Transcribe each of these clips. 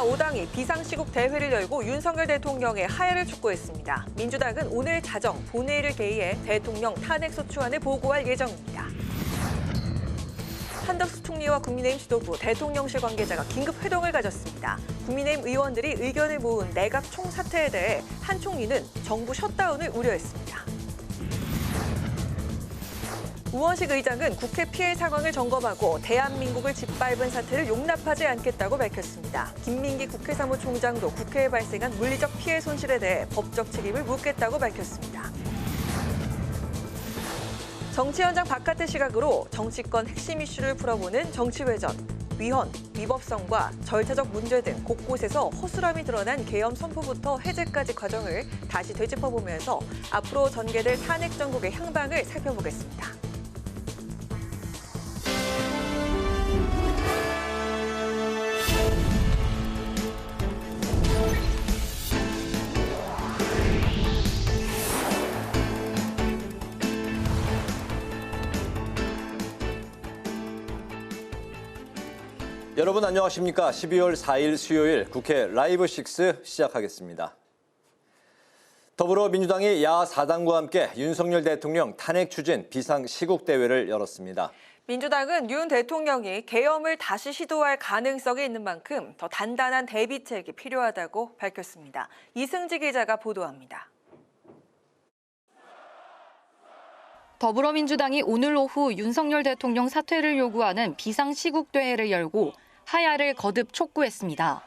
제5당이 비상시국 대회를 열고 윤석열 대통령의 하야를 촉구했습니다. 민주당은 오늘 자정 본회의를 개의해 대통령 탄핵소추안을 보고할 예정입니다. 한덕수 총리와 국민의힘 지도부, 대통령실 관계자가 긴급 회동을 가졌습니다. 국민의힘 의원들이 의견을 모은 내각 총사퇴에 대해 한 총리는 정부 셧다운을 우려했습니다. 우원식 의장은 국회 피해 상황을 점검하고 대한민국을 짓밟은 사태를 용납하지 않겠다고 밝혔습니다. 김민기 국회 사무총장도 국회에 발생한 물리적 피해 손실에 대해 법적 책임을 묻겠다고 밝혔습니다. 정치 현장 바깥의 시각으로 정치권 핵심 이슈를 풀어보는 정치외전, 위헌, 위법성과 절차적 문제 등 곳곳에서 허술함이 드러난 계엄 선포부터 해제까지 과정을 다시 되짚어보면서 앞으로 전개될 탄핵 정국의 향방을 살펴보겠습니다. 여러분 안녕하십니까? 12월 4일 수요일 국회 라이브 6 시작하겠습니다. 더불어민주당이 야하 4당과 함께 윤석열 대통령 탄핵 추진 비상시국대회를 열었습니다. 민주당은 윤 대통령이 계엄을 다시 시도할 가능성이 있는 만큼 더 단단한 대비책이 필요하다고 밝혔습니다. 이승지 기자가 보도합니다. 더불어민주당이 오늘 오후 윤석열 대통령 사퇴를 요구하는 비상시국대회를 열고 하야를 거듭 촉구했습니다.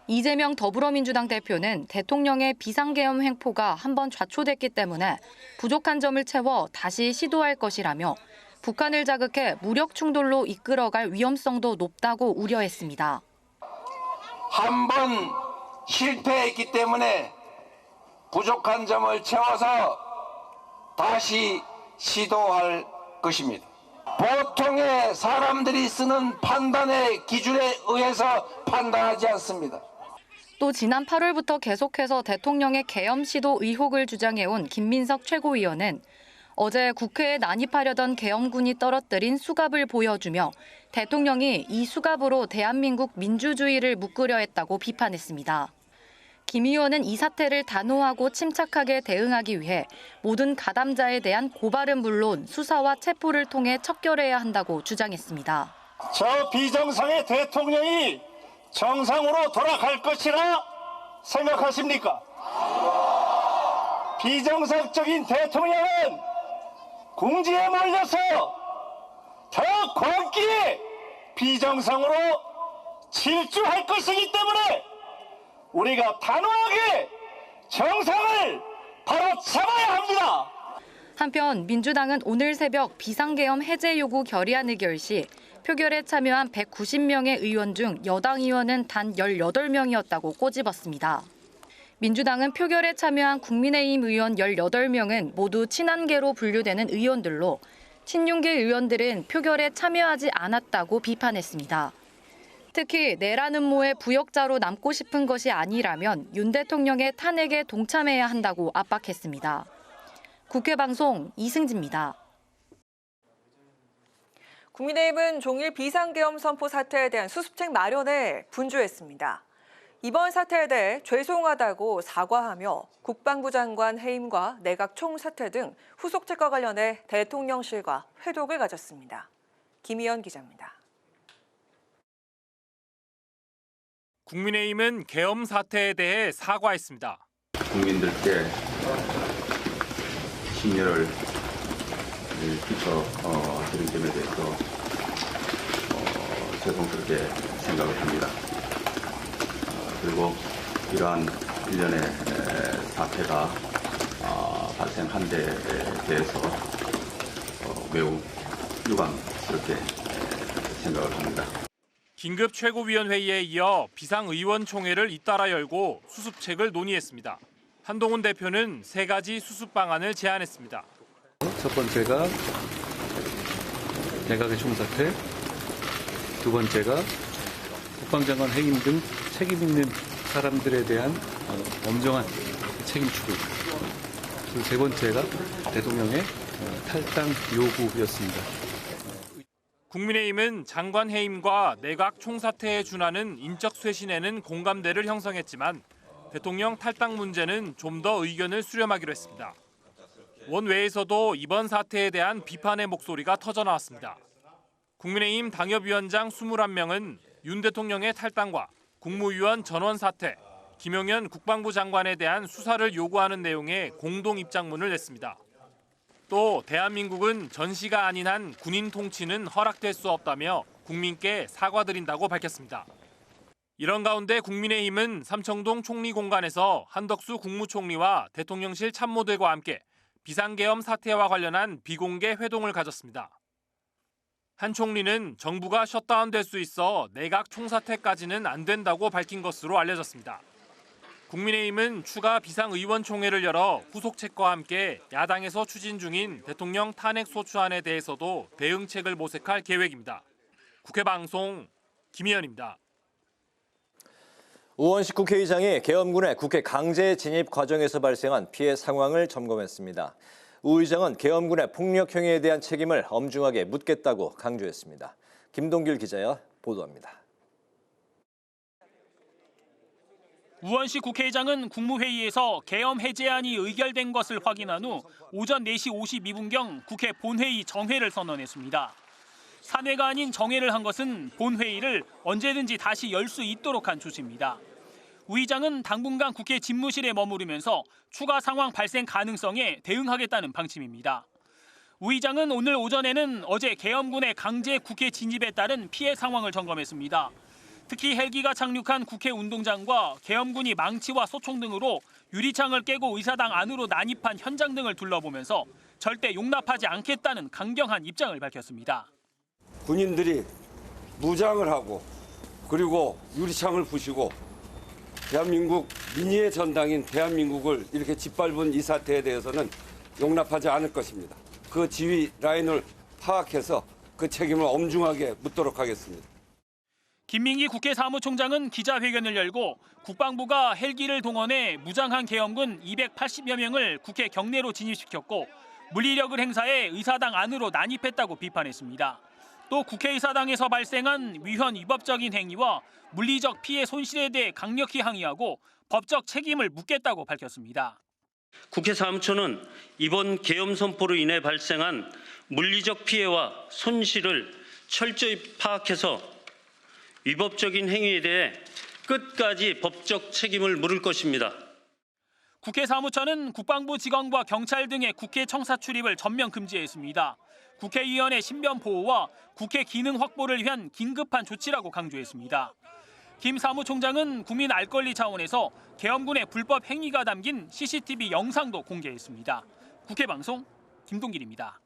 이재명 더불어민주당 대표는 대통령의 비상계엄 횡포가 한번 좌초됐기 때문에 부족한 점을 채워 다시 시도할 것이라며 북한을 자극해 무력 충돌로 이끌어갈 위험성도 높다고 우려했습니다. 한번 실패했기 때문에 부족한 점을 채워서 다시 시도할 것입니다. 보통의 사람들이 쓰는 판단의 기준에 의해서 판단하지 않습니다. 또 지난 8월부터 계속해서 대통령의 계엄 시도 의혹을 주장해온 김민석 최고위원은 어제 국회에 난입하려던 계엄군이 떨어뜨린 수갑을 보여주며 대통령이 이 수갑으로 대한민국 민주주의를 묶으려 했다고 비판했습니다. 김 의원은 이 사태를 단호하고 침착하게 대응하기 위해 모든 가담자에 대한 고발은 물론 수사와 체포를 통해 척결해야 한다고 주장했습니다. 저 비정상의 대통령이 정상으로 돌아갈 것이라 생각하십니까? 비정상적인 대통령은 궁지에 몰려서 더 광기에 비정상으로 질주할 것이기 때문에 우리가 단호하게 정상을 바로잡아야 합니다. 한편 민주당은 오늘 새벽 비상계엄 해제 요구 결의안 의결 시 표결에 참여한 190명의 의원 중 여당 의원은 단 18명이었다고 꼬집었습니다. 민주당은 표결에 참여한 국민의힘 의원 18명은 모두 친한계로 분류되는 의원들로 친윤계 의원들은 표결에 참여하지 않았다고 비판했습니다. 특히 내란 음모의 부역자로 남고 싶은 것이 아니라면 윤 대통령의 탄핵에 동참해야 한다고 압박했습니다. 국회 방송 이승지입니다. 국민의힘은 종일 비상계엄 선포 사태에 대한 수습책 마련에 분주했습니다. 이번 사태에 대해 죄송하다고 사과하며 국방부 장관 해임과 내각 총사퇴 등 후속책과 관련해 대통령실과 회동을 가졌습니다. 김희연 기자입니다. 국민의힘은 계엄 사태에 대해 사과했습니다. 국민들께 심려를 끼쳐드린 점에 대해서 죄송스럽게 생각을 합니다. 그리고 이러한 일련의 사태가 발생한 데에 대해서 매우 유감스럽게 생각을 합니다. 긴급 최고위원회의에 이어 비상의원총회를 잇따라 열고 수습책을 논의했습니다. 한동훈 대표는 3가지 수습 방안을 제안했습니다. 첫 번째가 내각의 총사퇴, 두 번째가 국방장관 해임 등 책임 있는 사람들에 대한 엄정한 책임 추구, 그리고 세 번째가 대통령의 탈당 요구였습니다. 국민의힘은 장관 해임과 내각 총사퇴에 준하는 인적 쇄신에는 공감대를 형성했지만 대통령 탈당 문제는 좀 더 의견을 수렴하기로 했습니다. 원외에서도 이번 사태에 대한 비판의 목소리가 터져나왔습니다. 국민의힘 당협위원장 21명은 윤 대통령의 탈당과 국무위원 전원 사퇴, 김용현 국방부 장관에 대한 수사를 요구하는 내용의 공동 입장문을 냈습니다. 또 대한민국은 전시가 아닌 한 군인 통치는 허락될 수 없다며 국민께 사과드린다고 밝혔습니다. 이런 가운데 국민의힘은 삼청동 총리 공간에서 한덕수 국무총리와 대통령실 참모들과 함께 비상계엄 사태와 관련한 비공개 회동을 가졌습니다. 한 총리는 정부가 셧다운될 수 있어 내각 총사퇴까지는 안 된다고 밝힌 것으로 알려졌습니다. 국민의힘은 추가 비상의원총회를 열어 후속책과 함께 야당에서 추진 중인 대통령 탄핵소추안에 대해서도 대응책을 모색할 계획입니다. 국회방송 김희연입니다. 우원식 국회의장이 계엄군의 국회 강제 진입 과정에서 발생한 피해 상황을 점검했습니다. 우 의장은 계엄군의 폭력 행위에 대한 책임을 엄중하게 묻겠다고 강조했습니다. 김동길 기자가 보도합니다. 우원식 국회의장은 국무회의에서 계엄 해제안이 의결된 것을 확인한 후 오전 4시 52분경 국회 본회의 정회를 선언했습니다. 산회가 아닌 정회를 한 것은 본회의를 언제든지 다시 열 수 있도록 한 조치입니다. 우 의장은 당분간 국회 집무실에 머무르면서 추가 상황 발생 가능성에 대응하겠다는 방침입니다. 우 의장은 오늘 오전에는 어제 계엄군의 강제 국회 진입에 따른 피해 상황을 점검했습니다. 특히 헬기가 착륙한 국회 운동장과 계엄군이 망치와 소총 등으로 유리창을 깨고 의사당 안으로 난입한 현장 등을 둘러보면서 절대 용납하지 않겠다는 강경한 입장을 밝혔습니다. 군인들이 무장을 하고 그리고 유리창을 부시고 대한민국 민의의 전당인 대한민국을 이렇게 짓밟은 이 사태에 대해서는 용납하지 않을 것입니다. 그 지휘 라인을 파악해서 그 책임을 엄중하게 묻도록 하겠습니다. 김민기 국회 사무총장은 기자회견을 열고 국방부가 헬기를 동원해 무장한 계엄군 280여 명을 국회 경내로 진입시켰고 물리력을 행사해 의사당 안으로 난입했다고 비판했습니다. 또 국회의사당에서 발생한 위헌 위법적인 행위와 물리적 피해 손실에 대해 강력히 항의하고 법적 책임을 묻겠다고 밝혔습니다. 국회 사무처는 이번 계엄 선포로 인해 발생한 물리적 피해와 손실을 철저히 파악해서 위법적인 행위에 대해 끝까지 법적 책임을 물을 것입니다. 국회 사무처는 국방부 직원과 경찰 등의 국회 청사 출입을 전면 금지했습니다. 국회의원의 신변 보호와 국회 기능 확보를 위한 긴급한 조치라고 강조했습니다. 김 사무총장은 국민 알 권리 차원에서 계엄군의 불법 행위가 담긴 CCTV 영상도 공개했습니다. 국회방송 김동길입니다.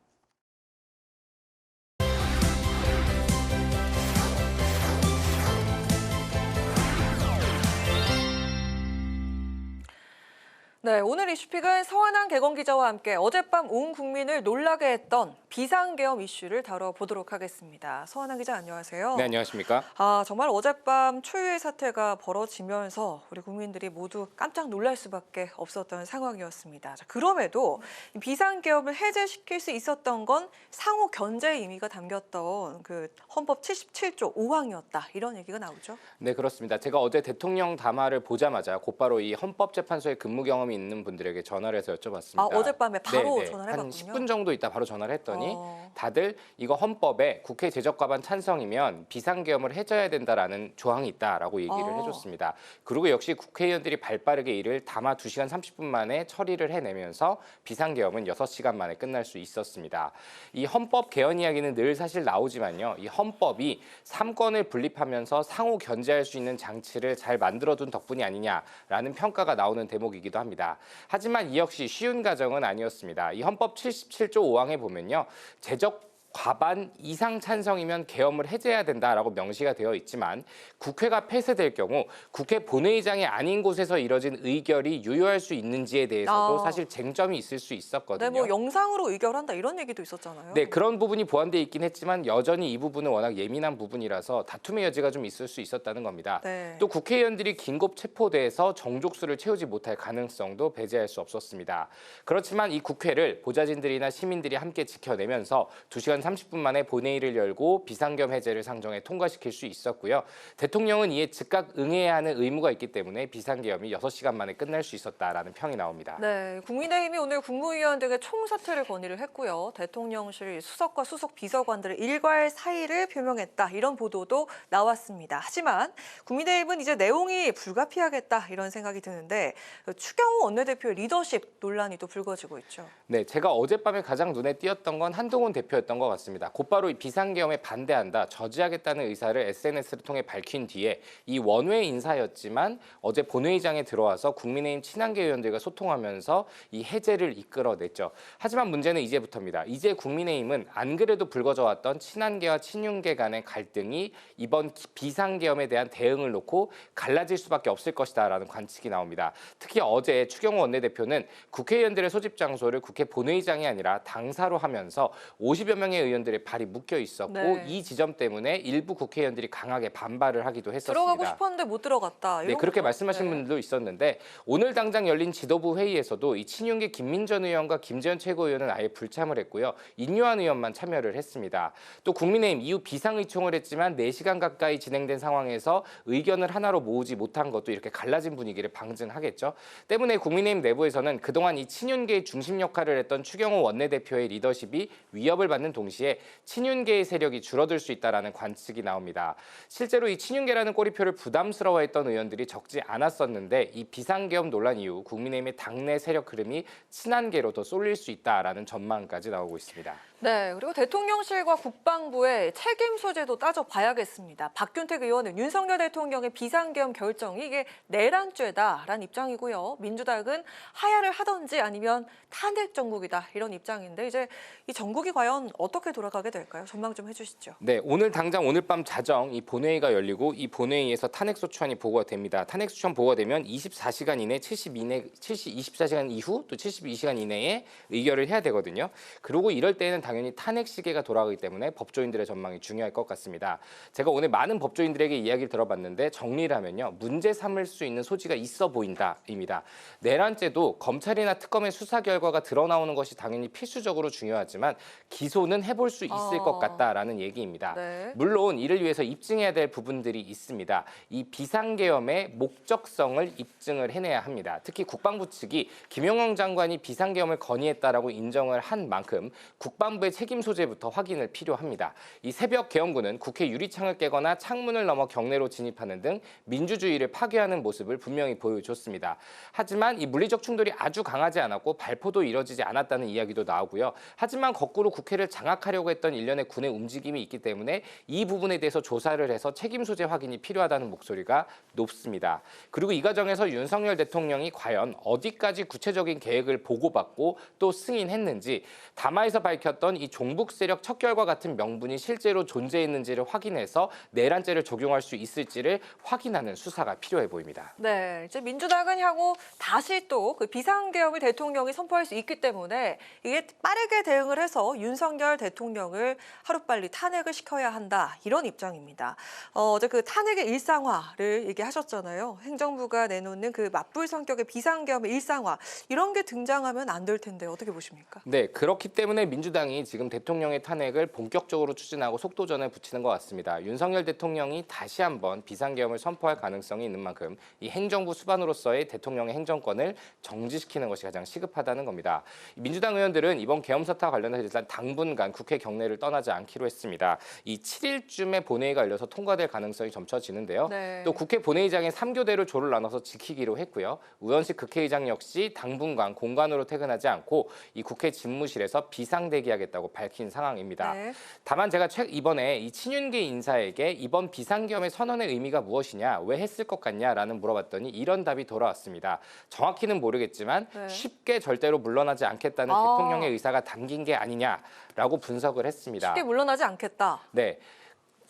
네, 오늘 이슈픽은 서한한 개건 기자와 함께 어젯밤 온 국민을 놀라게 했던 비상계엄 이슈를 다뤄보도록 하겠습니다. 서한한 기자 안녕하세요. 네, 안녕하십니까? 정말 어젯밤 초유의 사태가 벌어지면서 우리 국민들이 모두 깜짝 놀랄 수밖에 없었던 상황이었습니다. 자, 그럼에도 비상계엄을 해제시킬 수 있었던 건 상호 견제의 의미가 담겼던 그 헌법 77조 5항이었다. 이런 얘기가 나오죠. 네, 그렇습니다. 제가 어제 대통령 담화를 보자마자 곧바로 이 헌법재판소에 근무 경험이 있는 분들에게 전화를 해서 여쭤봤습니다. 어젯밤에 바로 네네. 전화를 해봤군요. 한 10분 정도 있다 바로 전화를 했더니 다들 이거 헌법에 국회 제적과반 찬성이면 비상계엄을 해줘야 된다라는 조항이 있다라고 얘기를 해줬습니다. 그리고 역시 국회의원들이 발빠르게 이를 담화 2시간 30분 만에 처리를 해내면서 비상계엄은 6시간 만에 끝날 수 있었습니다. 이 헌법 개헌 이야기는 늘 사실 나오지만요. 이 헌법이 3권을 분립하면서 상호 견제할 수 있는 장치를 잘 만들어둔 덕분이 아니냐라는 평가가 나오는 대목이기도 합니다. 하지만 이 역시 쉬운 과정은 아니었습니다. 이 헌법 77조 5항에 보면요. 제적 과반 이상 찬성이면 계엄을 해제해야 된다라고 명시가 되어 있지만 국회가 폐쇄될 경우 국회 본회의장이 아닌 곳에서 이뤄진 의결이 유효할 수 있는지에 대해서도 사실 쟁점이 있을 수 있었거든요. 네, 뭐 영상으로 의결한다 이런 얘기도 있었잖아요. 네, 그런 부분이 보완돼 있긴 했지만 여전히 이 부분은 워낙 예민한 부분이라서 다툼의 여지가 좀 있을 수 있었다는 겁니다. 네. 또 국회의원들이 긴급 체포돼서 정족수를 채우지 못할 가능성도 배제할 수 없었습니다. 그렇지만 이 국회를 보좌진들이나 시민들이 함께 지켜내면서 2시간 오전 30분 만에 본회의를 열고 비상계엄 해제를 상정해 통과시킬 수 있었고요. 대통령은 이에 즉각 응해야 하는 의무가 있기 때문에 비상계엄이 6시간 만에 끝날 수 있었다라는 평이 나옵니다. 네, 국민의힘이 오늘 국무위원 등의 총사퇴를 건의를 했고요. 대통령실 수석과 수석 비서관들의 일괄 사의를 표명했다. 이런 보도도 나왔습니다. 하지만 국민의힘은 이제 내용이 불가피하겠다 이런 생각이 드는데 추경호 원내대표의 리더십 논란이 또 불거지고 있죠. 네, 제가 어젯밤에 가장 눈에 띄었던 건 한동훈 대표였던 것 같습니다. 곧바로 이 비상계엄에 반대한다, 저지하겠다는 의사를 SNS를 통해 밝힌 뒤에 이 원외 인사였지만 어제 본회의장에 들어와서 국민의힘 친한계 의원들과 소통하면서 이 해제를 이끌어냈죠. 하지만 문제는 이제부터입니다. 이제 국민의힘은 안 그래도 불거져왔던 친한계와 친윤계 간의 갈등이 이번 비상계엄에 대한 대응을 놓고 갈라질 수밖에 없을 것이다라는 관측이 나옵니다. 특히 어제 추경호 원내대표는 국회의원들의 소집 장소를 국회 본회의장이 아니라 당사로 하면서 50여 명의 의원들의 발이 묶여 있었고 네. 이 지점 때문에 일부 국회의원들이 강하게 반발을 하기도 했었습니다. 들어가고 싶었는데 못 들어갔다. 네, 그렇게 거죠? 말씀하신 네. 분들도 있었는데 오늘 당장 열린 지도부 회의에서도 이 친윤계 김민전 의원과 김재현 최고위원은 아예 불참을 했고요. 인요한 의원만 참여를 했습니다. 또 국민의힘 이후 비상의총을 했지만 4시간 가까이 진행된 상황에서 의견을 하나로 모으지 못한 것도 이렇게 갈라진 분위기를 방증하겠죠. 때문에 국민의힘 내부에서는 그동안 이 친윤계의 중심 역할을 했던 추경호 원내대표의 리더십이 위협을 받는 동시에 친윤계의 세력이 줄어들 수 있다라는 관측이 나옵니다. 실제로 이 친윤계라는 꼬리표를 부담스러워했던 의원들이 적지 않았었는데 이 비상계엄 논란 이후 국민의힘의 당내 세력 흐름이 친한계로 더 쏠릴 수 있다라는 전망까지 나오고 있습니다. 네, 그리고 대통령실과 국방부의 책임 소재도 따져봐야겠습니다. 박균택 의원은 윤석열 대통령의 비상계엄 결정이 이게 내란죄다라는 입장이고요. 민주당은 하야를 하든지 아니면 탄핵 정국이다 이런 입장인데 이제 이 정국이 과연 어떻게 돌아가게 될까요? 전망 좀 해주시죠. 네, 오늘 당장 오늘 밤 자정 이 본회의가 열리고 이 본회의에서 탄핵소추안이 보고가 됩니다. 탄핵소추안 보고가 되면 24시간 이내, 24시간 이후 또 72시간 이내에 의결을 해야 되거든요. 그리고 이럴 때에는 당연히 탄핵 시계가 돌아가기 때문에 법조인들의 전망이 중요할 것 같습니다. 제가 오늘 많은 법조인들에게 이야기를 들어봤는데 정리를 하면요. 문제 삼을 수 있는 소지가 있어 보인다입니다. 내란죄도 검찰이나 특검의 수사 결과가 드러나오는 것이 당연히 필수적으로 중요하지만 기소는 해볼 수 있을 것 같다라는 얘기입니다. 네. 물론 이를 위해서 입증해야 될 부분들이 있습니다. 이 비상계엄의 목적성을 입증을 해내야 합니다. 특히 국방부 측이 김용영 장관이 비상계엄을 건의했다라고 인정을 한 만큼 국방부의 책임 소재부터 확인을 필요합니다. 이 새벽 계엄군은 국회 유리창을 깨거나 창문을 넘어 경내로 진입하는 등 민주주의를 파괴하는 모습을 분명히 보여줬습니다. 하지만 이 물리적 충돌이 아주 강하지 않았고 발포도 이뤄지지 않았다는 이야기도 나오고요. 하지만 거꾸로 국회를 장악하려고 했던 일련의 군의 움직임이 있기 때문에 이 부분에 대해서 조사를 해서 책임 소재 확인이 필요하다는 목소리가 높습니다. 그리고 이 과정에서 윤석열 대통령이 과연 어디까지 구체적인 계획을 보고받고 또 승인했는지, 담화에서 밝혔던 이 종북 세력 척결과 같은 명분이 실제로 존재했는지를 확인해서 내란죄를 적용할 수 있을지를 확인하는 수사가 필요해 보입니다. 네, 이제 민주당은 향후 다시 또 그 비상계엄을 대통령이 선포할 수 있기 때문에 이게 빠르게 대응을 해서 윤석열 대통령을 하루빨리 탄핵을 시켜야 한다 이런 입장입니다. 어제 그 탄핵의 일상화를 얘기하셨잖아요. 행정부가 내놓는 그 맞불 성격의 비상계엄의 일상화 이런 게 등장하면 안 될 텐데 어떻게 보십니까? 네, 그렇기 때문에 민주당이 지금 대통령의 탄핵을 본격적으로 추진하고 속도전을 붙이는 것 같습니다. 윤석열 대통령이 다시 한번 비상계엄을 선포할 가능성이 있는 만큼 이 행정부 수반으로서의 대통령의 행정권을 정지시키는 것이 가장 시급하다는 겁니다. 민주당 의원들은 이번 계엄 사태와 관련해서 일단 당분간 국회 경내를 떠나지 않기로 했습니다. 이 7일쯤에 본회의가 열려서 통과될 가능성이 점쳐지는데요. 네. 또 국회 본회의장에 3교대로 조를 나눠서 지키기로 했고요. 우현식 국회의장 역시 당분간 공관으로 퇴근하지 않고 이 국회 집무실에서 비상대기하겠다고 밝힌 상황입니다. 네. 다만 제가 이번에 이 친윤계 인사에게 이번 비상계엄의 선언의 의미가 무엇이냐, 왜 했을 것 같냐라는 물어봤더니 이런 답이 돌아왔습니다. 정확히는 모르겠지만 네. 쉽게 절대로 물러나지 않겠다는 대통령의 의사가 담긴 게 아니냐라고 분석을 했습니다. 쉽게 물러나지 않겠다. 네.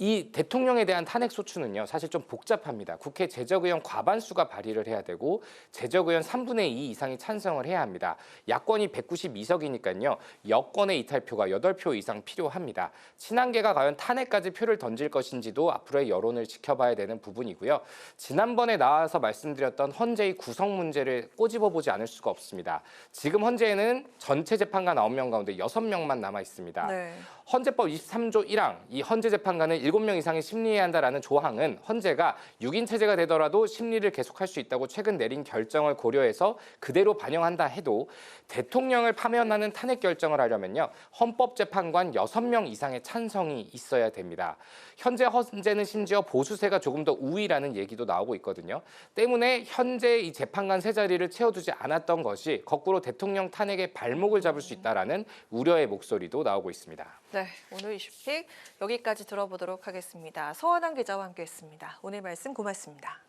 이 대통령에 대한 탄핵 소추는요, 사실 좀 복잡합니다. 국회 제적의원 과반수가 발의를 해야 되고 제적의원 3분의 2 이상이 찬성을 해야 합니다. 야권이 192석이니까요. 여권의 이탈표가 8표 이상 필요합니다. 친한계가 과연 탄핵까지 표를 던질 것인지도 앞으로의 여론을 지켜봐야 되는 부분이고요. 지난번에 나와서 말씀드렸던 헌재의 구성 문제를 꼬집어보지 않을 수가 없습니다. 지금 헌재에는 전체 재판관 9명 가운데 6명만 남아 있습니다. 네. 헌재법 23조 1항, 이 헌재 재판관은 7명 이상이 심리해야 한다라는 조항은 헌재가 6인 체제가 되더라도 심리를 계속할 수 있다고 최근 내린 결정을 고려해서 그대로 반영한다 해도 대통령을 파면하는 탄핵 결정을 하려면요, 헌법재판관 6명 이상의 찬성이 있어야 됩니다. 현재 헌재는 심지어 보수세가 조금 더 우위라는 얘기도 나오고 있거든요. 때문에 현재 이 재판관 세 자리를 채워두지 않았던 것이 거꾸로 대통령 탄핵의 발목을 잡을 수 있다라는 우려의 목소리도 나오고 있습니다. 네, 오늘 이슈픽 여기까지 들어보도록 하겠습니다. 서원한 기자와 함께했습니다. 오늘 말씀 고맙습니다.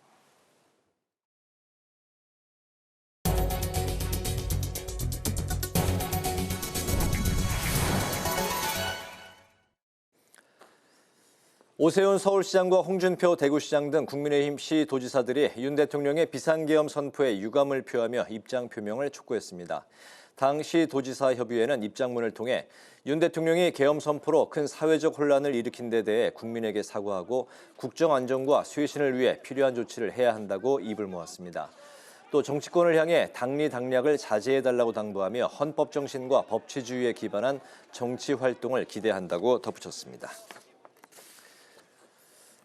오세훈 서울시장과 홍준표 대구시장 등 국민의힘 시도지사들이 윤 대통령의 비상계엄 선포에 유감을 표하며 입장 표명을 촉구했습니다. 당 시도지사협의회는 입장문을 통해 윤 대통령이 계엄 선포로 큰 사회적 혼란을 일으킨 데 대해 국민에게 사과하고 국정 안정과 쇄신을 위해 필요한 조치를 해야 한다고 입을 모았습니다. 또 정치권을 향해 당리당략을 자제해달라고 당부하며 헌법 정신과 법치주의에 기반한 정치 활동을 기대한다고 덧붙였습니다.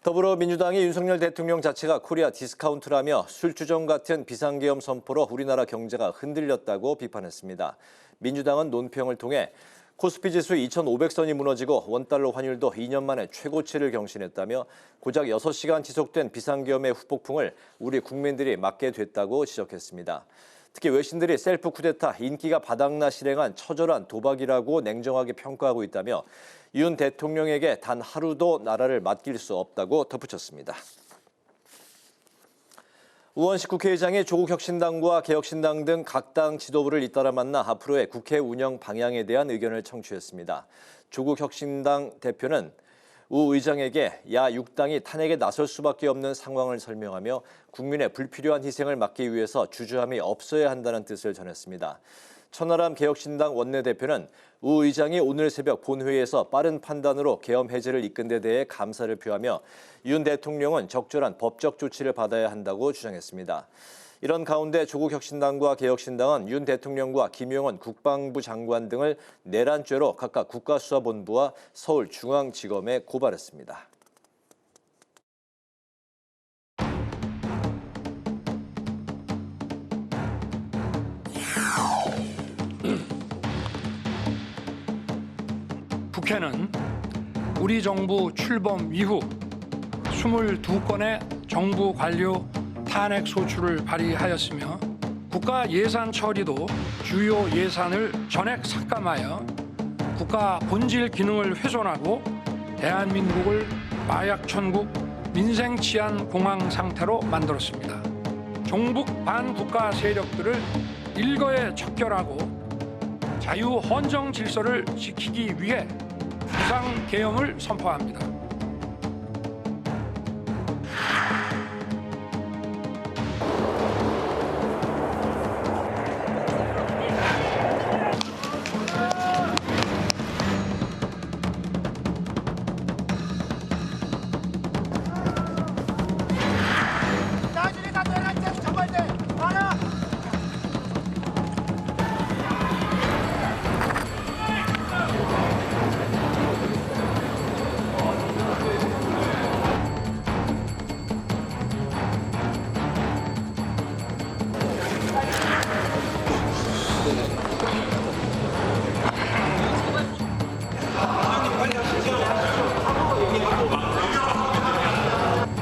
더불어민주당이 윤석열 대통령 자체가 코리아 디스카운트라며 술주정 같은 비상계엄 선포로 우리나라 경제가 흔들렸다고 비판했습니다. 민주당은 논평을 통해 코스피 지수 2,500선이 무너지고 원달러 환율도 2년 만에 최고치를 경신했다며 고작 6시간 지속된 비상계엄의 후폭풍을 우리 국민들이 맞게 됐다고 지적했습니다. 특히 외신들이 셀프 쿠데타, 인기가 바닥나 실행한 처절한 도박이라고 냉정하게 평가하고 있다며 윤 대통령에게 단 하루도 나라를 맡길 수 없다고 덧붙였습니다. 우원식 국회의장이 조국혁신당과 개혁신당 등 각 당 지도부를 잇따라 만나 앞으로의 국회 운영 방향에 대한 의견을 청취했습니다. 조국혁신당 대표는 우 의장에게 야 6당이 탄핵에 나설 수밖에 없는 상황을 설명하며 국민의 불필요한 희생을 막기 위해서 주저함이 없어야 한다는 뜻을 전했습니다. 천하람 개혁신당 원내대표는 우 의장이 오늘 새벽 본회의에서 빠른 판단으로 계엄 해제를 이끈 데 대해 감사를 표하며 윤 대통령은 적절한 법적 조치를 받아야 한다고 주장했습니다. 이런 가운데 조국혁신당과 개혁신당은 윤 대통령과 김용원 국방부 장관 등을 내란죄로 각각 국가수사본부와 서울중앙지검에 고발했습니다. 국회는 우리 정부 출범 이후 22건의 정부 관료 탄핵 소추를 발의하였으며 국가 예산 처리도 주요 예산을 전액 삭감하여 국가 본질 기능을 훼손하고 대한민국을 마약 천국, 민생 치안 공황 상태로 만들었습니다. 종북 반국가 세력들을 일거에 척결하고 자유 헌정 질서를 지키기 위해 비상 계엄을 선포합니다.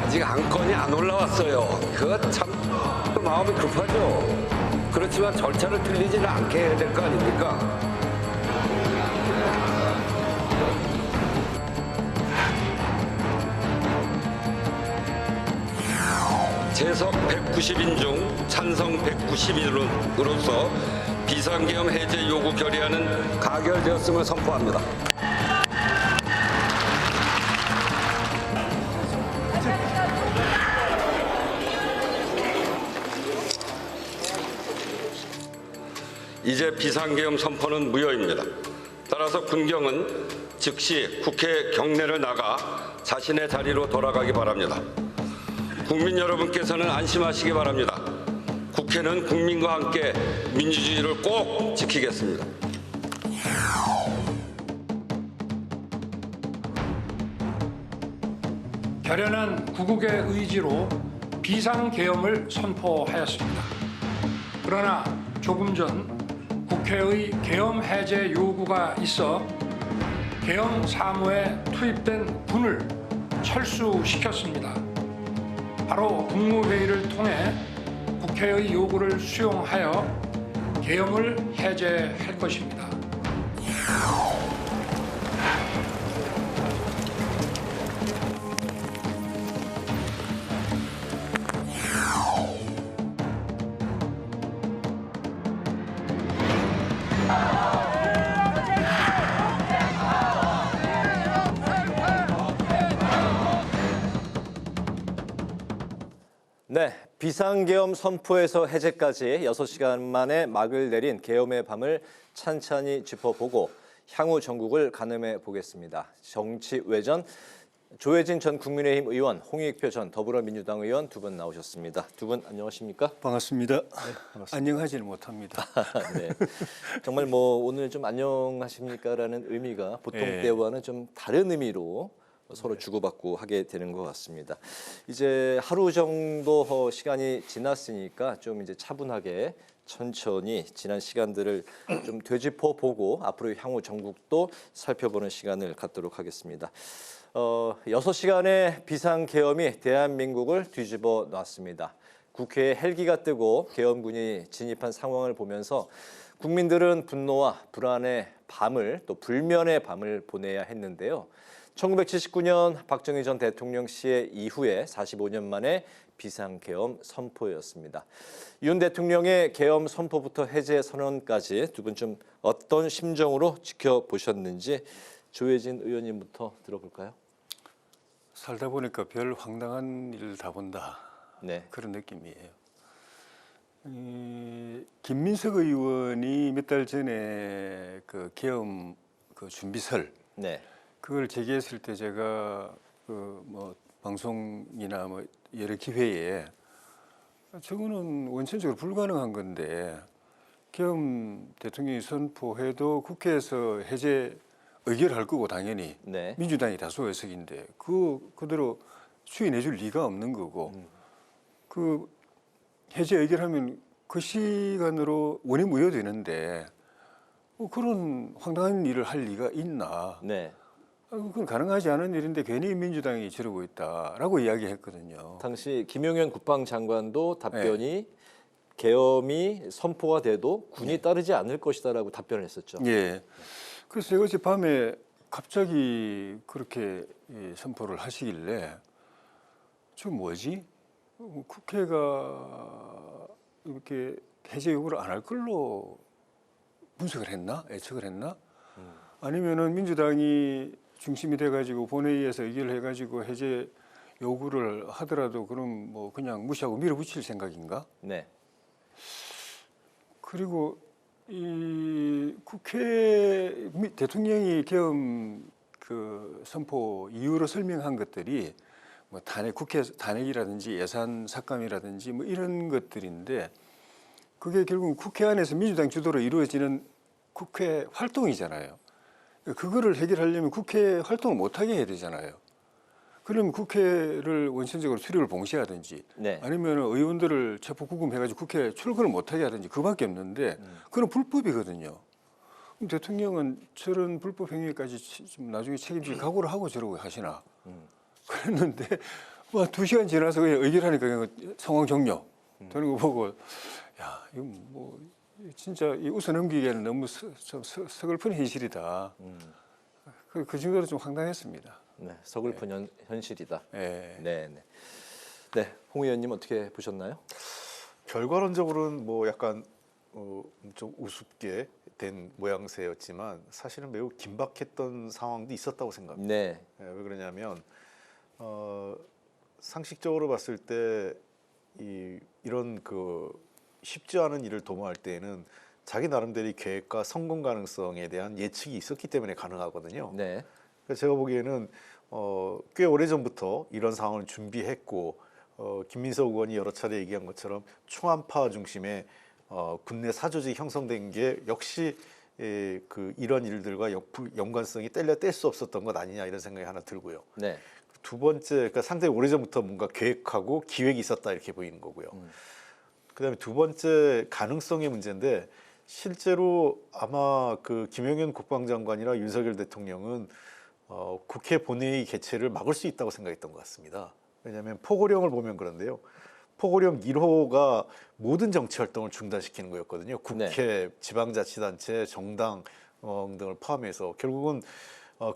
아직 안건이 안 올라왔어요. 그거 참 마음이 급하죠. 그렇지만 절차를 틀리지는 않게 해야 될 거 아닙니까? 재석 190인 중 찬성 190인으로서 비상계엄 해제 요구 결의안은 가결되었음을 선포합니다. 이제 비상계엄 선포는 무효입니다. 따라서 군경은 즉시 국회 경내를 나가 자신의 자리로 돌아가기 바랍니다. 국민 여러분께서는 안심하시기 바랍니다. 국회는 국민과 함께 민주주의를 꼭 지키겠습니다. 결연한 구국의 의지로 비상계엄을 선포하였습니다. 그러나 조금 전 국회의 계엄 해제 요구가 있어 계엄 사무에 투입된 분을 철수시켰습니다. 바로 국무회의를 통해 국회의 요구를 수용하여 계엄을 해제할 것입니다. 네, 비상계엄 선포에서 해제까지 6시간 만에 막을 내린 계엄의 밤을 찬찬히 짚어보고 향후 전국을 가늠해 보겠습니다. 정치외전 조혜진 전 국민의힘 의원, 홍익표 전 더불어민주당 의원 두 분 나오셨습니다. 두 분 안녕하십니까? 반갑습니다. 안녕하지는 못합니다. 네, 정말 뭐 오늘 좀 안녕하십니까라는 의미가 보통 때와는 좀 다른 의미로 서로 주고받고 하게 되는 것 같습니다. 이제 하루 정도 시간이 지났으니까 좀 이제 차분하게 천천히 지난 시간들을 좀 되짚어 보고 앞으로 향후 전국도 살펴보는 시간을 갖도록 하겠습니다. 6시간의 비상계엄이 대한민국을 뒤집어 놨습니다. 국회에 헬기가 뜨고 계엄군이 진입한 상황을 보면서 국민들은 분노와 불안의 밤을 또 불면의 밤을 보내야 했는데요. 1979년 박정희 전 대통령 시해 이후에 45년 만에 비상계엄 선포였습니다. 윤 대통령의 계엄 선포부터 해제 선언까지 두 분 좀 어떤 심정으로 지켜보셨는지 조혜진 의원님부터 들어볼까요? 살다 보니까 별 황당한 일을 다 본다. 네. 그런 느낌이에요. 김민석 의원이 몇 달 전에 그 계엄 그 준비설 네. 그걸 제기했을 때 제가 그 뭐 방송이나 뭐 여러 기회에 저거는 원천적으로 불가능한 건데 계엄 대통령이 선포해도 국회에서 해제 의결할 거고 당연히 네. 민주당이 다수 의석인데 그대로 수인해줄 리가 없는 거고 그 해제 의결하면 그 시간으로 원인 무효되는데 그런 황당한 일을 할 리가 있나? 네. 그건 가능하지 않은 일인데 괜히 민주당이 저러고 있다라고 이야기했거든요. 당시 김용현 국방장관도 답변이 계엄이 선포가 돼도 군이 따르지 않을 것이다라고 답변을 했었죠. 예. 그래서 제가 어제 밤에 갑자기 그렇게 선포를 하시길래 저 뭐지? 국회가 이렇게 해제 요구를 안 할 걸로 분석을 했나? 예측을 했나? 아니면은 민주당이 중심이 돼가지고 본회의에서 의결을 해가지고 해제 요구를 하더라도 그럼 뭐 그냥 무시하고 밀어붙일 생각인가? 네. 그리고 이 국회 대통령이 계엄 그 선포 이유로 설명한 것들이 뭐 국회 탄핵이라든지 예산 삭감이라든지 뭐 이런 것들인데 그게 결국 국회 안에서 민주당 주도로 이루어지는 국회 활동이잖아요. 그거를 해결하려면 국회 활동을 못하게 해야 되잖아요. 그러면 국회를 원천적으로 수립을 봉쇄하든지 네. 아니면 의원들을 체포 구금해가지고 국회 출근을 못하게 하든지 그밖에 없는데 그건 불법이거든요. 그럼 대통령은 저런 불법 행위까지 좀 나중에 책임질 각오를 하고 저러고 하시나? 그랬는데 뭐 2시간 지나서 그냥 의결하니까 그냥 상황 종료 되는 거 보고 야 이거 뭐 진짜 웃어넘기기에는 너무 서글픈 현실이다. 그 정도로 좀 황당했습니다. 네, 서글픈 현실이다. 네. 네, 네. 네, 홍 의원님 어떻게 보셨나요? 결과론적으로는 뭐 약간 좀 우습게 된 모양새였지만 사실은 매우 긴박했던 상황도 있었다고 생각합니다. 네. 네, 왜 그러냐면 상식적으로 봤을 때 이런 그 쉽지 않은 일을 도모할 때에는 자기 나름대로의 계획과 성공 가능성에 대한 예측이 있었기 때문에 가능하거든요. 네. 그래서 제가 보기에는 꽤 오래전부터 이런 상황을 준비했고 김민석 의원이 여러 차례 얘기한 것처럼 충암파 중심의 군내 사조직이 형성된 게 역시 이런 일들과 연관성이 뗄 수 없었던 것 아니냐 이런 생각이 하나 들고요. 네. 두 번째, 그러니까 상당히 오래전부터 뭔가 계획하고 기획이 있었다 이렇게 보이는 거고요. 그다음에 두 번째 가능성의 문제인데 실제로 아마 그 김용현 국방장관이나 윤석열 대통령은 국회 본회의 개최를 막을 수 있다고 생각했던 것 같습니다. 왜냐하면 포고령을 보면 그런데요. 포고령 1호가 모든 정치 활동을 중단시키는 거였거든요. 국회, 네. 지방자치단체, 정당 등을 포함해서 결국은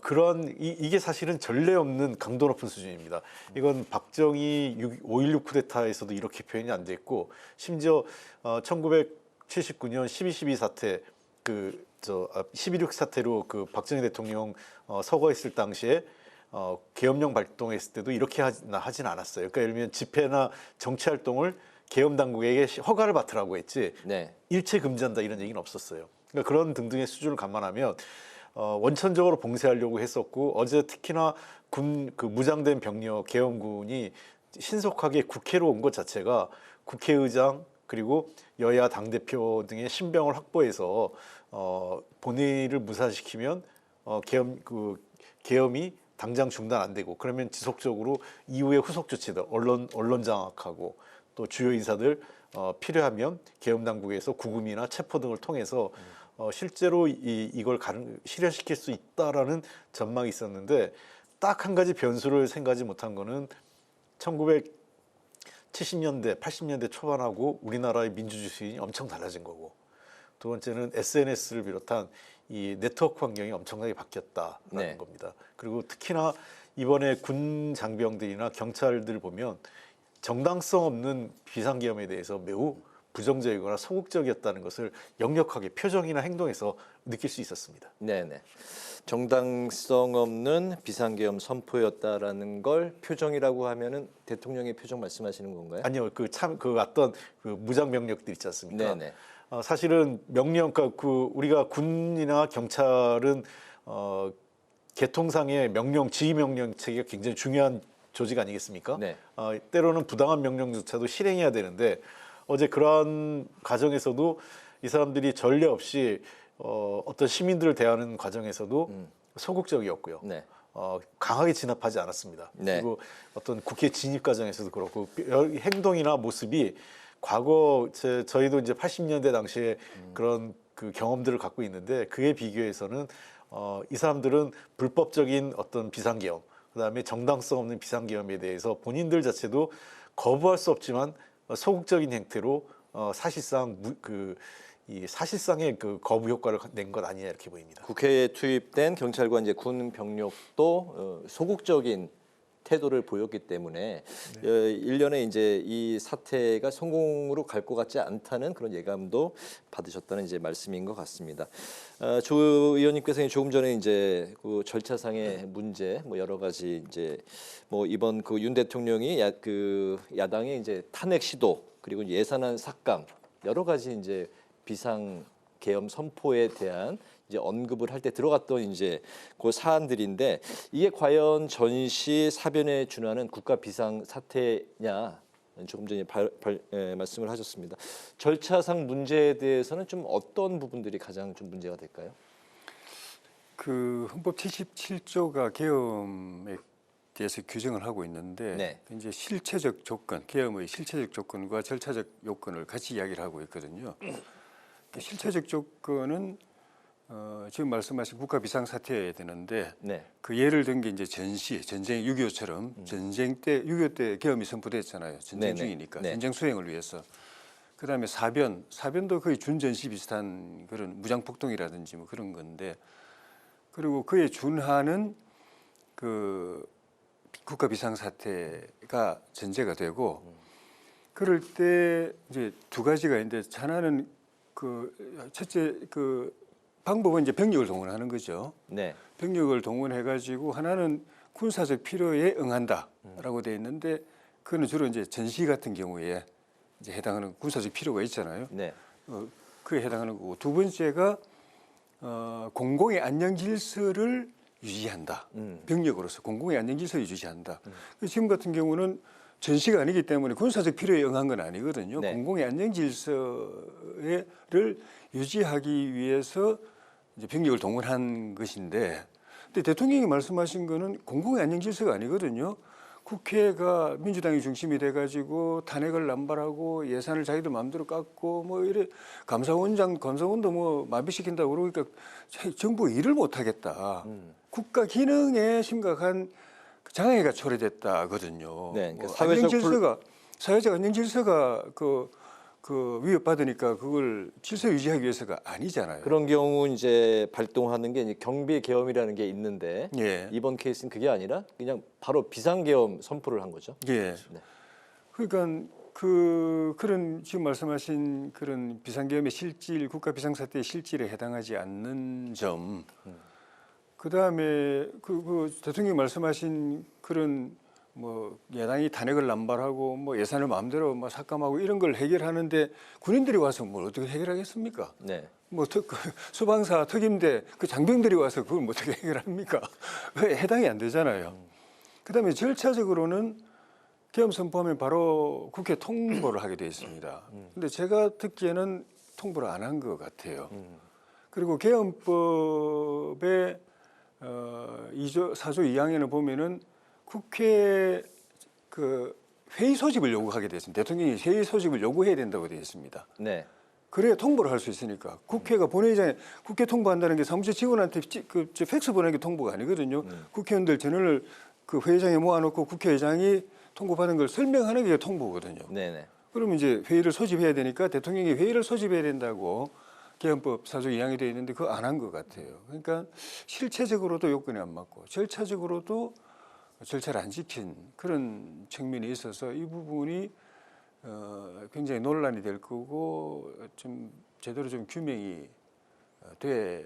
그런 이게 사실은 전례 없는 강도 높은 수준입니다. 이건 박정희 5.16 쿠데타에서도 이렇게 표현이 안 됐고 심지어 1979년 12.12 사태 12.6 사태로 그 박정희 대통령 서거했을 당시에 계엄령 발동했을 때도 이렇게 하진 않았어요. 그러니까 예를 들면 집회나 정치 활동을 계엄 당국에게 허가를 받으라고 했지 네. 일체 금지한다 이런 얘기는 없었어요. 그러니까 그런 등등의 수준을 감안하면 원천적으로 봉쇄하려고 했었고 어제 특히나 그 무장된 병력 계엄군이 신속하게 국회로 온 것 자체가 국회의장 그리고 여야 당대표 등의 신병을 확보해서 본회의를 무산시키면 계엄이 당장 중단 안 되고 그러면 지속적으로 이후에 후속 조치들 언론 장악하고 또 주요 인사들 필요하면 계엄 당국에서 구금이나 체포 등을 통해서 실제로 이걸 실현시킬 수 있다라는 전망이 있었는데 딱 한 가지 변수를 생각하지 못한 거는 1970년대, 80년대 초반하고 우리나라의 민주주의 수준이 엄청 달라진 거고 두 번째는 SNS를 비롯한 이 네트워크 환경이 엄청나게 바뀌었다라는 겁니다. 그리고 특히나 이번에 군 장병들이나 경찰들 보면 정당성 없는 비상계엄에 대해서 매우 부정적이거나 소극적이었다는 것을 역력하게 표정이나 행동에서 느낄 수 있었습니다. 네네. 정당성 없는 비상계엄 선포였다라는 걸 표정이라고 하면은 대통령의 표정 말씀하시는 건가요? 아니요, 그 어떤 그 무장 병력들 있지 않습니까? 네네. 사실은 명령, 그러니까 우리가 군이나 경찰은 개통상의 지휘 명령 체계가 굉장히 중요한 조직 아니겠습니까? 네. 때로는 부당한 명령조차도 실행해야 되는데 어제 그러한 과정에서도 이 사람들이 전례 없이 어떤 시민들을 대하는 과정에서도 소극적이었고요. 네. 강하게 진압하지 않았습니다. 네. 그리고 어떤 국회 진입 과정에서도 그렇고 행동이나 모습이 과거 저희도 이제 80년대 당시에 그런 그 경험들을 갖고 있는데 그에 비교해서는 이 사람들은 불법적인 어떤 비상계엄, 그다음에 정당성 없는 비상계엄에 대해서 본인들 자체도 거부할 수 없지만 소극적인 형태로 사실상 사실상의 그 거부 효과를 낸 것 아니냐 이렇게 보입니다. 국회에 투입된 경찰과 이제 군 병력도 소극적인 태도를 보였기 때문에 일련의 이제 이 사태가 성공으로 갈 것 같지 않다는 그런 예감도 받으셨다는 이제 말씀인 것 같습니다. 조 의원님께서 조금 전에 이제 그 절차상의 문제 뭐 여러 가지 이제 뭐 이번 그 윤 대통령이 야당의 이제 탄핵 시도 그리고 예산안 삭감 여러 가지 이제 비상 계엄 선포에 대한 이제 언급을 할 때 들어갔던 이제 그 사안들인데 이게 과연 전시 사변에 준하는 국가 비상 사태냐 조금 전에 말씀을 하셨습니다. 절차상 문제에 대해서는 좀 어떤 부분들이 가장 좀 문제가 될까요? 그 헌법 77조가 계엄에 대해서 규정을 하고 있는데 네. 이제 실체적 조건, 계엄의 실체적 조건과 절차적 요건을 같이 이야기를 하고 있거든요. 실체적 조건은 지금 말씀하신 국가 비상사태여야 되는데 네. 그 예를 든 게 이제 전쟁 6.25처럼 전쟁 때 6.25 때 계엄이 선포됐잖아요. 전쟁 중이니까 네. 전쟁 수행을 위해서. 그다음에 사변도 거의 준전시 비슷한 그런 무장폭동이라든지 뭐 그런 건데 그리고 그에 준하는 그 국가 비상사태가 전제가 되고 그럴 때 이제 두 가지가 있는데 하나는 첫째 방법은 이제 병력을 동원하는 거죠. 네. 병력을 동원해 가지고 하나는 군사적 필요에 응한다라고 돼 있는데 그거는 주로 이제 전시 같은 경우에 이제 해당하는 군사적 필요가 있잖아요. 네. 그에 해당하는 거고, 두 번째가 공공의 안녕 질서를 유지한다. 병력으로서 공공의 안녕 질서를 유지한다. 지금 같은 경우는 전시가 아니기 때문에 군사적 필요에 응한 건 아니거든요. 네. 공공의 안녕 질서를 유지하기 위해서 이제 병력을 동원한 것인데, 근데 대통령이 말씀하신 거는 공공의 안녕 질서가 아니거든요. 국회가 민주당이 중심이 돼가지고 탄핵을 남발하고 예산을 자기들 마음대로 깎고 뭐 이래 감사원도 뭐 마비시킨다고 그러니까 정부 일을 못 하겠다. 국가 기능에 심각한 장애가 초래됐다거든요. 네, 그러니까 사회적 안녕 질서가 위협받으니까 그걸 질서 유지하기 위해서가 아니잖아요. 그런 경우 이제 발동하는 게 이제 경비 계엄이라는 게 있는데 예. 이번 케이스는 그게 아니라 그냥 바로 비상계엄 선포를 한 거죠. 예. 네. 그러니까 그런 지금 말씀하신 그런 비상계엄의 실질, 국가 비상사태의 실질에 해당하지 않는 점. 그다음에 그 대통령이 말씀하신 그런 뭐 야당이 탄핵을 남발하고 뭐 예산을 마음대로 뭐 삭감하고 이런 걸 해결하는데 군인들이 와서 뭘 어떻게 해결하겠습니까? 네. 뭐 소방사 특임대 그 장병들이 와서 그걸 뭐 어떻게 해결합니까? 해당이 안 되잖아요. 그다음에 절차적으로는 계엄 선포하면 바로 국회 통보를 하게 돼 있습니다. 근데 제가 듣기에는 통보를 안 한 것 같아요. 그리고 계엄법의 4조 2항에는 보면은 국회 회의 소집을 요구하게 되어 있습니다. 대통령이 회의 소집을 요구해야 된다고 되어 있습니다. 네. 그래야 통보를 할 수 있으니까. 국회가 본회의장에 국회 통보한다는 게 사무실 직원한테 팩스 보내는 게 통보가 아니거든요. 국회의원들 전원을 그 회의장에 모아놓고 국회의장이 통보받은 걸 설명하는 게 통보거든요. 네네. 그러면 이제 회의를 소집해야 되니까 대통령이 회의를 소집해야 된다고 계엄법 4조 2항에 되어 있는데 그거 안 한 것 같아요. 그러니까 실체적으로도 요건에 안 맞고 절차적으로도 절차를 안 지킨 그런 측면이 있어서 이 부분이 굉장히 논란이 될 거고 좀 제대로 좀 규명이 돼야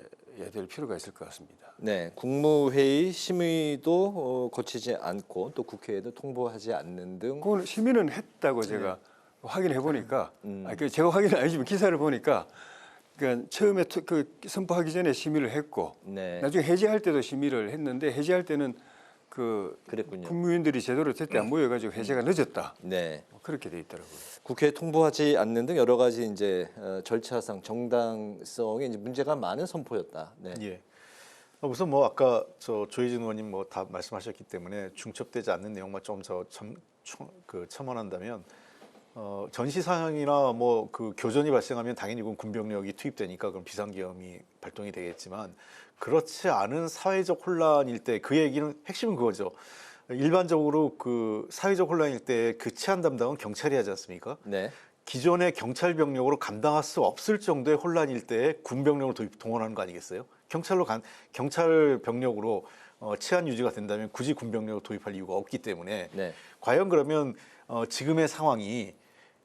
될 필요가 있을 것 같습니다. 네, 국무회의 심의도 거치지 않고 또 국회에도 통보하지 않는 등. 그건 심의는 했다고 제가 확인해 보니까, 제가 확인은 아니지만 기사를 보니까, 그러니까 처음에 선포하기 전에 심의를 했고, 네. 나중에 해제할 때도 심의를 했는데 해제할 때는 그랬군요. 국무위원들이 제대로 제때 안 모여가지고 해제가 늦었다. 네. 그렇게 돼 있더라고요. 국회에 통보하지 않는 등 여러 가지 이제 절차상 정당성에 이제 문제가 많은 선포였다. 네. 예. 우선 뭐 아까 조혜진 의원님 뭐 다 말씀하셨기 때문에 중첩되지 않는 내용만 좀 더 첨언한다면 전시 상황이나 뭐 그 교전이 발생하면 당연히 군병력이 투입되니까 그럼 비상계엄이 발동이 되겠지만 그렇지 않은 사회적 혼란일 때 그 얘기는 핵심은 그거죠. 일반적으로 그 사회적 혼란일 때 그 치안 담당은 경찰이 하지 않습니까? 네. 기존의 경찰 병력으로 감당할 수 없을 정도의 혼란일 때 군병력을 동원하는 거 아니겠어요? 경찰 병력으로 치안 유지가 된다면 굳이 군병력을 도입할 이유가 없기 때문에 네. 과연 그러면 지금의 상황이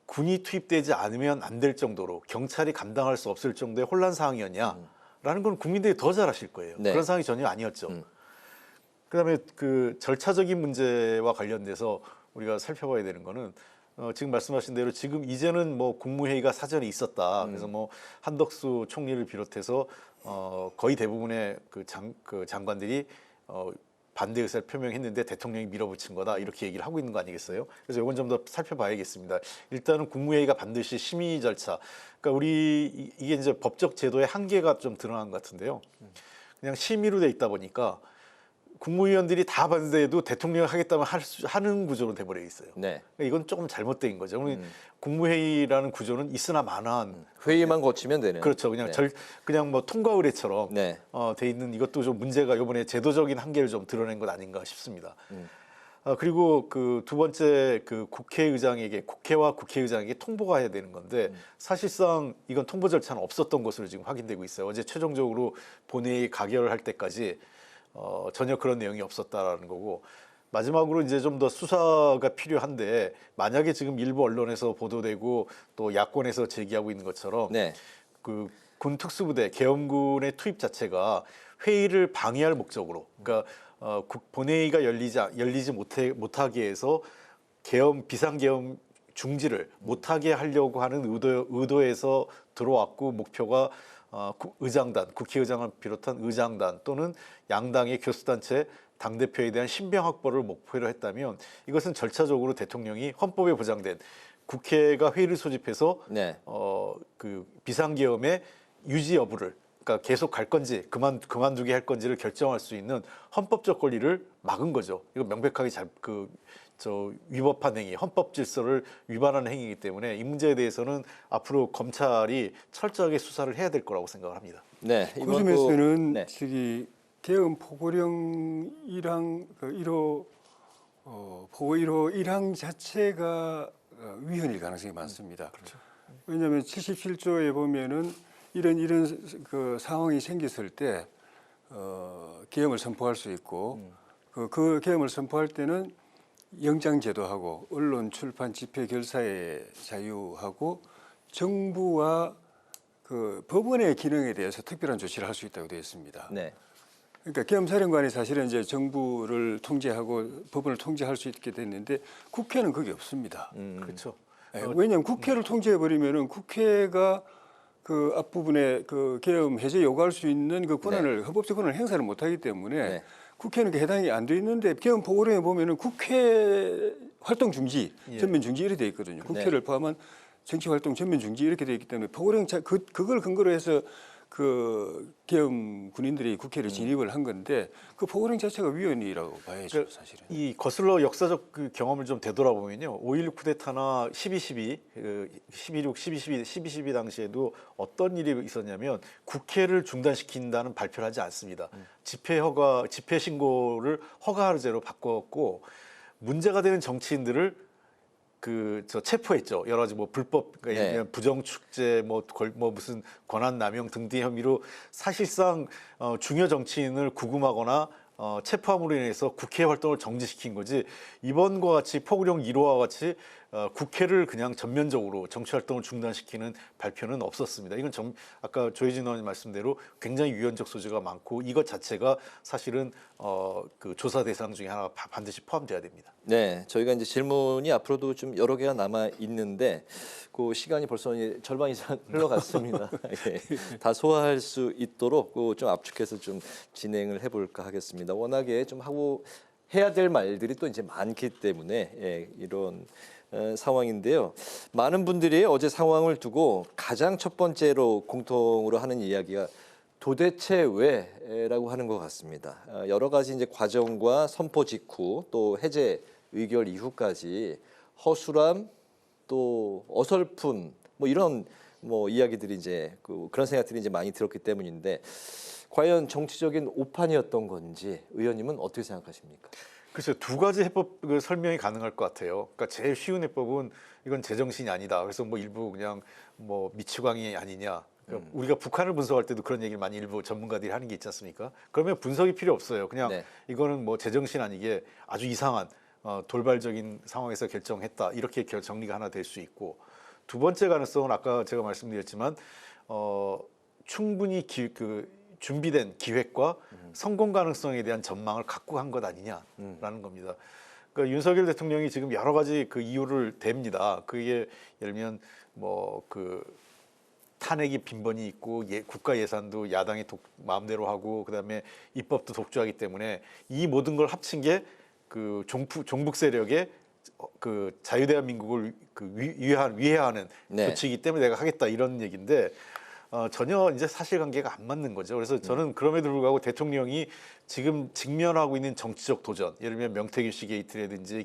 군이 투입되지 않으면 안 될 정도로 경찰이 감당할 수 없을 정도의 혼란 상황이었냐라는 건 국민들이 더 잘 아실 거예요. 네. 그런 상황이 전혀 아니었죠. 그다음에 그 절차적인 문제와 관련돼서 우리가 살펴봐야 되는 거는 지금 말씀하신 대로 지금 이제는 뭐 국무회의가 사전에 있었다. 그래서 뭐 한덕수 총리를 비롯해서 거의 대부분의 그 장관들이 반대 의사를 표명했는데 대통령이 밀어붙인 거다 이렇게 얘기를 하고 있는 거 아니겠어요? 그래서 이건 좀 더 살펴봐야겠습니다. 일단은 국무회의가 반드시 심의 절차. 그러니까 이게 이제 법적 제도의 한계가 좀 드러난 것 같은데요. 그냥 심의로 돼 있다 보니까 국무위원들이 다 반대해도 대통령이 하겠다면 하는 구조로 돼버려 있어요. 네. 그러니까 이건 조금 잘못된 거죠. 국무회의라는 구조는 있으나 마나한 회의만 거치면 되는. 그렇죠. 그냥 네. 그냥 뭐 통과 의례처럼 네. 돼 있는 이것도 좀 문제가 이번에 제도적인 한계를 좀 드러낸 것 아닌가 싶습니다. 그리고 그 두 번째 그 국회와 국회의장에게 통보가 해야 되는 건데 사실상 이건 통보 절차는 없었던 것으로 지금 확인되고 있어요. 어제 최종적으로 본회의 가결을 할 때까지 전혀 그런 내용이 없었다라는 거고 마지막으로 이제 좀 더 수사가 필요한데 만약에 지금 일부 언론에서 보도되고 또 야권에서 제기하고 있는 것처럼 네. 그 군 특수부대 계엄군의 투입 자체가 회의를 방해할 목적으로 그러니까 본회의가 열리지 못하게 해서 비상계엄 중지를 못하게 하려고 하는 의도에서 들어왔고 목표가 의장단, 국회의장을 비롯한 의장단 또는 양당의 교수단체 당대표에 대한 신병 확보를 목표로 했다면 이것은 절차적으로 대통령이 헌법에 보장된 국회가 회의를 소집해서 그 비상계엄의 유지 여부를 그러니까 계속 갈 건지 그만두게 할 건지를 결정할 수 있는 헌법적 권리를 막은 거죠. 이거 명백하게 위법한 행위, 헌법 질서를 위반하는 행위이기 때문에 이 문제에 대해서는 앞으로 검찰이 철저하게 수사를 해야 될 거라고 생각을 합니다. 네, 그 점에서는 저기 계엄 포고령이랑 그 1호 포고 1호 1항 자체가 위헌일 가능성이 많습니다. 그렇죠. 왜냐하면 77조에 보면은 이런 그 상황이 생겼을 때 계엄을 선포할 수 있고 그 계엄을 선포할 때는 영장 제도하고 언론 출판 집회 결사의 자유하고 정부와 그 법원의 기능에 대해서 특별한 조치를 할 수 있다고 되어 있습니다. 네. 그러니까 계엄사령관이 사실은 이제 정부를 통제하고 법원을 통제할 수 있게 됐는데 국회는 그게 없습니다. 그렇죠. 네, 왜냐하면 국회를 통제해 버리면은 국회가 그 앞부분에 그 계엄 해제 요구할 수 있는 그 권한을 헌법적 권한을 행사를 못하기 때문에 국회는 그 해당이 안 돼 있는데 계엄 포고령에 보면은 국회 활동 중지, 전면 중지 이렇게 돼 있거든요. 국회를 포함한 정치 활동 전면 중지 이렇게 돼 있기 때문에 포고령 그걸 근거로 해서 그 계엄 군인들이 국회를 진입을 한 건데 그 포고령 자체가 위헌이라고 봐야죠, 사실은. 이 거슬러 역사적 그 경험을 좀 되돌아보면요. 5.16 쿠데타나 12.12, 12.12 당시에도 어떤 일이 있었냐면 국회를 중단시킨다는 발표를 하지 않습니다. 집회 신고를 허가제로 바꿨고 문제가 되는 정치인들을 체포했죠. 여러 가지 뭐 불법, 부정축제, 무슨 권한남용 등등 혐의로 사실상 중요 정치인을 구금하거나 체포함으로 인해서 국회 활동을 정지시킨 거지 이번과 같이 포고령 1호와 같이 국회를 그냥 전면적으로 정치 활동을 중단시키는 발표는 없었습니다. 이건 아까 조혜진 의원님 말씀대로 굉장히 위헌적 소지가 많고 이것 자체가 사실은 그 조사 대상 중에 하나가 반드시 포함돼야 됩니다. 네, 저희가 이제 질문이 앞으로도 좀 여러 개가 남아 있는데 그 시간이 벌써 절반 이상 흘러갔습니다. 다 소화할 수 있도록 좀 압축해서 좀 진행을 해볼까 하겠습니다. 워낙에 좀 하고 해야 될 말들이 또 이제 많기 때문에 이런 상황인데요. 많은 분들이 어제 상황을 두고 가장 첫 번째로 공통으로 하는 이야기가 도대체 왜라고 하는 것 같습니다. 여러 가지 이제 과정과 선포 직후 또 해제 의결 이후까지 허술함 또 어설픈 이런 이야기들이 이제 그런 생각들이 이제 많이 들었기 때문인데 과연 정치적인 오판이었던 건지 의원님은 어떻게 생각하십니까? 글쎄요, 두 가지 해법 설명이 가능할 것 같아요. 그러니까 제일 쉬운 해법은 이건 제정신이 아니다. 그래서 일부 그냥 미치광이 아니냐. 그러니까 우리가 북한을 분석할 때도 그런 얘기를 많이 일부 전문가들이 하는 게 있지 않습니까? 그러면 분석이 필요 없어요. 그냥 이거는 제정신 아니게 아주 이상한 돌발적인 상황에서 결정했다. 이렇게 정리가 하나 될 수 있고 두 번째 가능성은 아까 제가 말씀드렸지만 충분히 준비된 기획과 성공 가능성에 대한 전망을 갖고 한 것 아니냐라는 겁니다. 그러니까 윤석열 대통령이 지금 여러 가지 그 이유를 댑니다. 그게 예를 들면 탄핵이 빈번히 있고 국가 예산도 야당이 마음대로 하고 그다음에 입법도 독주하기 때문에 이 모든 걸 합친 게 그 종북 세력의 그 자유대한민국을 위해하는 조치이기 때문에 내가 하겠다 이런 얘기인데 전혀 이제 사실관계가 안 맞는 거죠. 그래서 저는 그럼에도 불구하고 대통령이 지금 직면하고 있는 정치적 도전, 예를 들면 명태균 씨 게이트라든지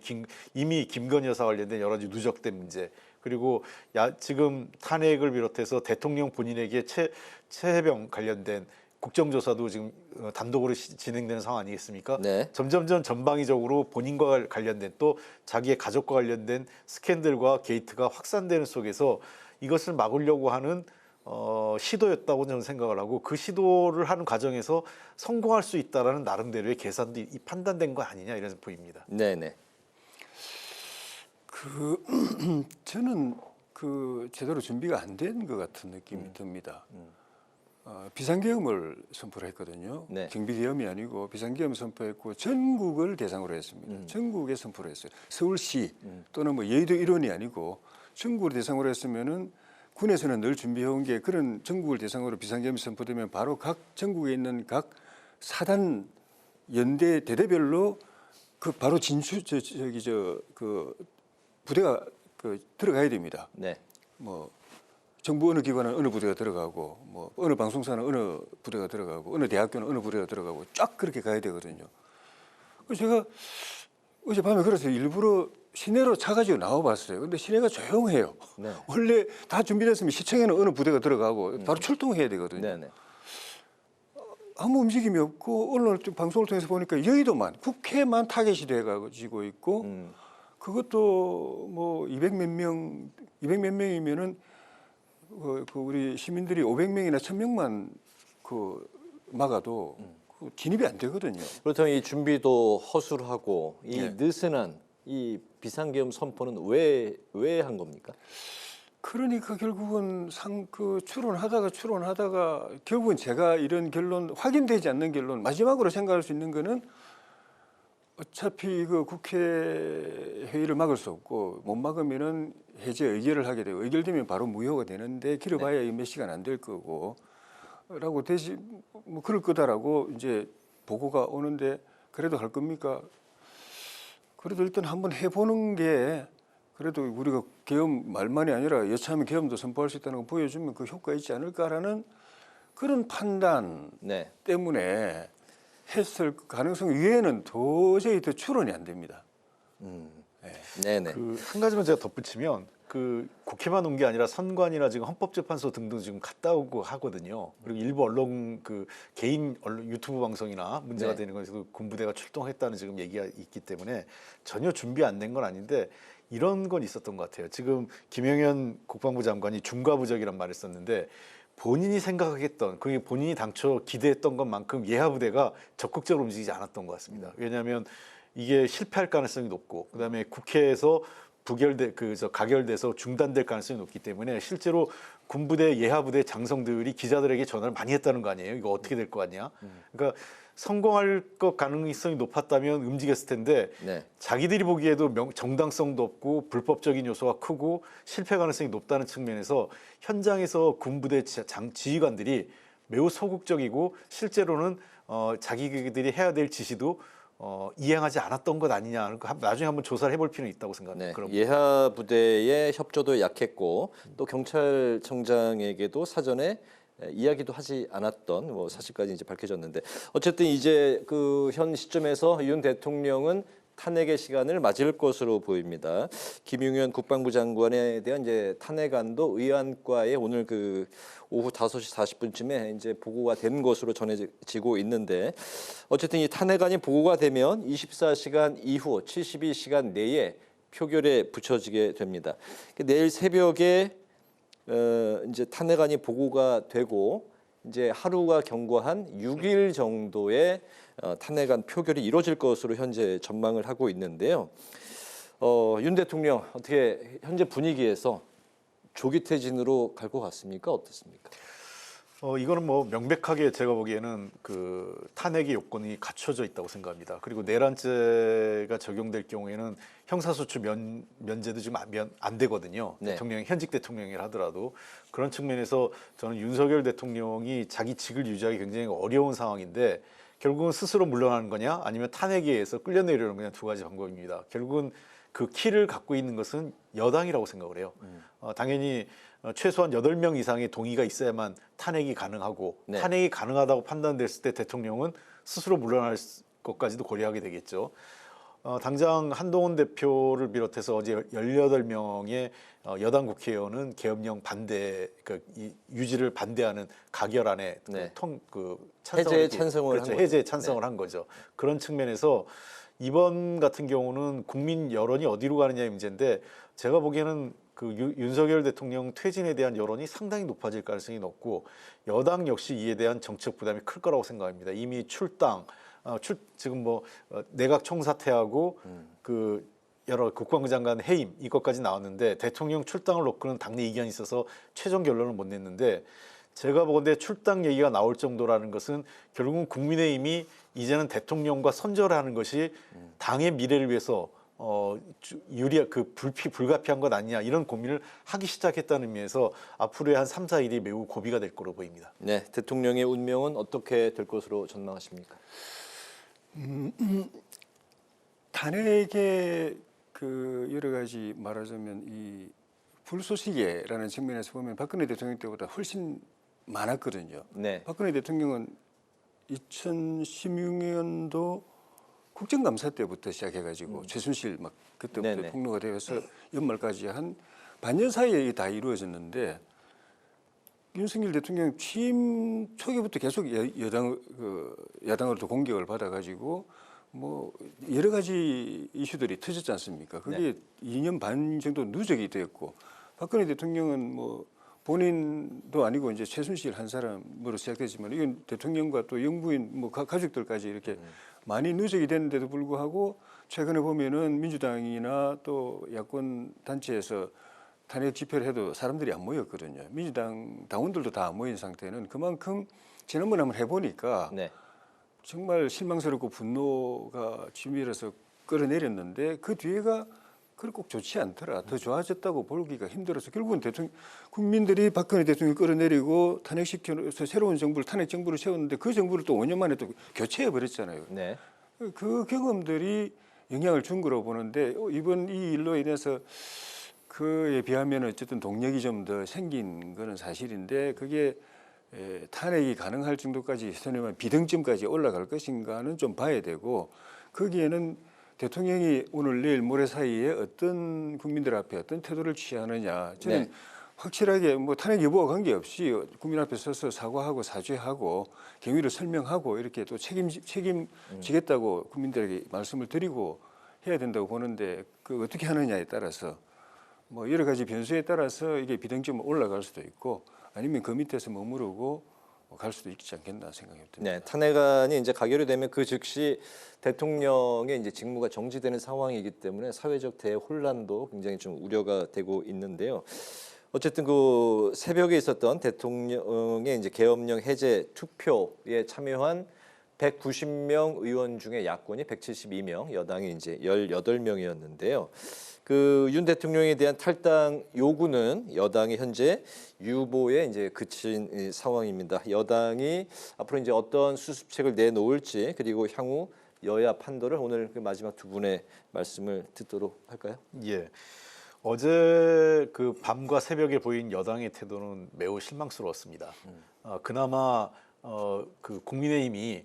이미 김건희 여사 관련된 여러 가지 누적된 문제, 그리고 지금 탄핵을 비롯해서 대통령 본인에게 최혜병 관련된 국정조사도 지금 단독으로 진행되는 상황 아니겠습니까? 점점점 전방위적으로 본인과 관련된 또 자기의 가족과 관련된 스캔들과 게이트가 확산되는 속에서 이것을 막으려고 하는 시도였다고 저는 생각을 하고 그 시도를 하는 과정에서 성공할 수 있다라는 나름대로의 계산도 판단된 거 아니냐 이런 보입니다. 네네. 저는 제대로 준비가 안 된 것 같은 느낌이 듭니다. 비상계엄을 선포를 했거든요. 네. 경비계엄이 아니고 비상계엄 선포했고 전국을 대상으로 했습니다. 전국에 선포를 했어요. 서울시 또는 뭐 여의도 일원이 아니고 전국을 대상으로 했으면은 군에서는 늘 준비해온 게 그런 전국을 대상으로 비상계엄이 선포되면 바로 각 전국에 있는 각 사단 연대 대대별로 그 바로 그 부대가 들어가야 됩니다. 네. 뭐 정부 어느 기관은 어느 부대가 들어가고 뭐 어느 방송사는 어느 부대가 들어가고 어느 대학교는 어느 부대가 들어가고 쫙 그렇게 가야 되거든요. 그래서 제가 어젯밤에 그래서 일부러 시내로 차 가지고 나와봤어요. 근데 시내가 조용해요. 네. 원래 다 준비됐으면 시청에는 어느 부대가 들어가고 바로 출동해야 되거든요. 네네. 아무 움직임이 없고 오늘 방송을 통해서 보니까 여의도만 국회만 타겟이 돼가지고 있고 그것도 뭐 200 몇 명이면은 그 우리 시민들이 500명이나 1000명만 막아도 진입이 안 되거든요. 그렇다면 이 준비도 허술하고 이 네. 느슨한 이 비상계엄 선포는 왜 한 겁니까? 그러니까 결국은 추론하다가 결국은 제가 이런 결론 확인되지 않는 결론 마지막으로 생각할 수 있는 거는 어차피 그 국회 회의를 막을 수 없고 못 막으면은 해제 의결을 하게 되고 의결되면 바로 무효가 되는데 길어봐야 몇 시간 안 될 거고 라고 대신 뭐 그럴 거다라고 이제 보고가 오는데 그래도 할 겁니까? 그래도 일단 한번 해보는 게 그래도 우리가 계엄 말만이 아니라 여차하면 계엄도 선포할 수 있다는 거 보여주면 그 효과 있지 않을까라는 그런 판단 네. 때문에 했을 가능성 외에는 도저히 더 추론이 안 됩니다. 네네. 한 가지만 제가 덧붙이면 국회만 온 게 아니라 선관위나 지금 헌법재판소 등등 지금 갔다 오고 하거든요. 그리고 일부 언론 개인 언론 유튜브 방송이나 문제가 네. 되는 거에서 군부대가 출동했다는 지금 얘기가 있기 때문에 전혀 준비 안 된 건 아닌데 이런 건 있었던 것 같아요. 지금 김영현 국방부 장관이 중과부적이란 말을 썼는데 본인이 생각했던 그게 본인이 당초 기대했던 것만큼 예하부대가 적극적으로 움직이지 않았던 것 같습니다. 왜냐하면 이게 실패할 가능성이 높고 그다음에 국회에서 가결돼서 중단될 가능성이 높기 때문에 실제로 군부대 예하부대 장성들이 기자들에게 전화를 많이 했다는 거 아니에요. 이거 어떻게 될 거 같냐. 그러니까 성공할 것 가능성이 높았다면 움직였을 텐데 네. 자기들이 보기에도 정당성도 없고 불법적인 요소가 크고 실패 가능성이 높다는 측면에서 현장에서 군부대 지휘관들이 매우 소극적이고 실제로는 자기들이 해야 될 지시도 이행하지 않았던 것 아니냐. 나중에 한번 조사를 해볼 필요는 있다고 생각합니다. 네. 예하 부대의 협조도 약했고 또 경찰청장에게도 사전에 이야기도 하지 않았던 뭐 사실까지 이제 밝혀졌는데 어쨌든 이제 그 현 시점에서 윤 대통령은 탄핵의 시간을 맞을 것으로 보입니다. 김용현 국방부 장관에 대한 이제 탄핵안도 의안과에 오늘 오후 5시 40분쯤에 이제 보고가 된 것으로 전해지고 있는데 어쨌든 이 탄핵안이 보고가 되면 24시간 이후 72시간 내에 표결에 붙여지게 됩니다. 내일 새벽에 이제 탄핵안이 보고가 되고 이제 하루가 경과한 6일 정도의 탄핵안 표결이 이루어질 것으로 현재 전망을 하고 있는데요. 윤 대통령 어떻게 현재 분위기에서 조기 퇴진으로 갈 것 같습니까? 어떻습니까? 이거는 뭐 명백하게 제가 보기에는 탄핵의 요건이 갖춰져 있다고 생각합니다. 그리고 내란죄가 적용될 경우에는 형사소추 면제도 지금 안 되거든요. 네. 현직 대통령이라 하더라도 그런 측면에서 저는 윤석열 대통령이 자기 직을 유지하기 굉장히 어려운 상황인데 결국은 스스로 물러나는 거냐 아니면 탄핵에 의해서 끌려내려는 거냐 두 가지 방법입니다. 결국은 그 키를 갖고 있는 것은 여당이라고 생각을 해요. 당연히 최소한 8명 이상의 동의가 있어야만 탄핵이 가능하고 네. 탄핵이 가능하다고 판단됐을 때 대통령은 스스로 물러날 것까지도 고려하게 되겠죠. 당장 한동훈 대표를 비롯해서 어제 18명의 여당 국회의원은 계엄령 반대, 유지를 반대하는 가결안에 네. 해제에 찬성을 그렇죠. 한 해제에 거죠. 찬성을 네. 한 거죠. 그런 측면에서 이번 같은 경우는 국민 여론이 어디로 가느냐의 문제인데 제가 보기에는 윤석열 대통령 퇴진에 대한 여론이 상당히 높아질 가능성이 높고 여당 역시 이에 대한 정책 부담이 클 거라고 생각합니다. 이미 지금 내각 총사퇴하고 여러 국방부 장관 해임 이것까지 나왔는데 대통령 출당을 놓고는 당내 이견이 있어서 최종 결론을 못 냈는데 제가 보건대 출당 얘기가 나올 정도라는 것은 결국은 국민의힘이 이제는 대통령과 선절하는 것이 당의 미래를 위해서 유리한 불가피한 것 아니냐 이런 고민을 하기 시작했다는 의미에서 앞으로의 한 3, 4일이 매우 고비가 될 거로 보입니다. 네, 대통령의 운명은 어떻게 될 것으로 전망하십니까? 탄핵의 여러 가지 말하자면 이 불소식이라는 측면에서 보면 박근혜 대통령 때보다 훨씬 많았거든요. 네. 박근혜 대통령은 2016년도 국정감사 때부터 시작해가지고 최순실 막 그때부터 네네. 폭로가 되어서 연말까지 한 반년 사이에 다 이루어졌는데 윤석열 대통령 취임 초기부터 계속 야당으로부터 공격을 받아가지고 뭐 여러 가지 이슈들이 터졌지 않습니까? 그게 2년 반 정도 누적이 되었고 박근혜 대통령은 뭐 본인도 아니고 이제 최순실 한 사람으로 시작됐지만 이건 대통령과 또 영부인 뭐 가족들까지 이렇게 많이 누적이 됐는데도 불구하고 최근에 보면은 민주당이나 또 야권 단체에서 탄핵 집회를 해도 사람들이 안 모였거든요. 민주당 당원들도 다 안 모인 상태는 그만큼 지난번에 한번 해보니까 네. 정말 실망스럽고 분노가 치밀어서 끌어내렸는데 그 뒤에가 그렇게 꼭 좋지 않더라. 더 좋아졌다고 보기가 힘들어서 결국은 국민들이 박근혜 대통령을 끌어내리고 탄핵시켜서 새로운 정부를 탄핵 정부를 세웠는데 그 정부를 또 5년 만에 또 교체해 버렸잖아요. 네. 그 경험들이 영향을 준 거라고 보는데 이번 이 일로 인해서 그에 비하면 어쨌든 동력이 좀 더 생긴 거는 사실인데 그게 탄핵이 가능할 정도까지 소위 말하면 비등점까지 올라갈 것인가는 좀 봐야 되고 거기에는 대통령이 오늘 내일 모레 사이에 어떤 국민들 앞에 어떤 태도를 취하느냐 저는 네. 확실하게 뭐 탄핵 여부와 관계없이 국민 앞에 서서 사과하고 사죄하고 경위를 설명하고 이렇게 또 책임지겠다고 국민들에게 말씀을 드리고 해야 된다고 보는데 그 어떻게 하느냐에 따라서 뭐 여러 가지 변수에 따라서 이게 비등점 올라갈 수도 있고 아니면 그 밑에서 머무르고 갈 수도 있지 않겠나 생각이 듭니다. 네, 탄핵안이 이제 가결이 되면 그 즉시 대통령의 이제 직무가 정지되는 상황이기 때문에 사회적 대혼란도 굉장히 좀 우려가 되고 있는데요. 어쨌든 그 새벽에 있었던 대통령의 이제 계엄령 해제 투표에 참여한 190명 의원 중에 야권이 172명, 여당이 이제 18명이었는데요. 그 윤 대통령에 대한 탈당 요구는 여당이 현재 유보에 이제 그친 상황입니다. 여당이 앞으로 이제 어떤 수습책을 내놓을지 그리고 향후 여야 판도를 오늘 그 마지막 두 분의 말씀을 듣도록 할까요? 예. 어제 그 밤과 새벽에 보인 여당의 태도는 매우 실망스러웠습니다. 그나마 그 국민의힘이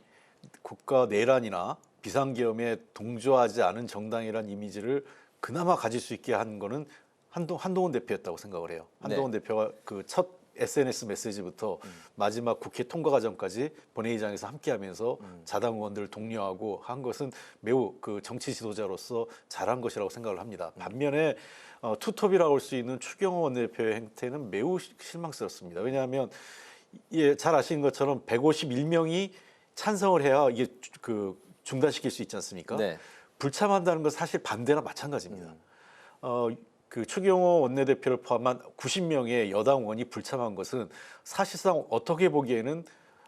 국가 내란이나 비상계엄에 동조하지 않은 정당이라는 이미지를 그나마 가질 수 있게 한 거는 한동훈 대표였다고 생각을 해요. 한동훈 대표가 그 첫 SNS 메시지부터 마지막 국회 통과 과정까지 본회의장에서 함께하면서 자당 의원들을 독려하고 한 것은 매우 그 정치 지도자로서 잘한 것이라고 생각을 합니다. 반면에 투톱이라고 할 수 있는 추경호 원내대표의 행태는 매우 실망스럽습니다. 왜냐하면 잘 아시는 것처럼 151명이 찬성을 해야 이게 그 중단시킬 수 있지 않습니까? 네. 불참한다는 건 사실 반대나 마찬가지입니다. 그 추경호 원내대표를 포함한 90명의 여당 의원이 불참한 것은 사실상 어떻게 보기에는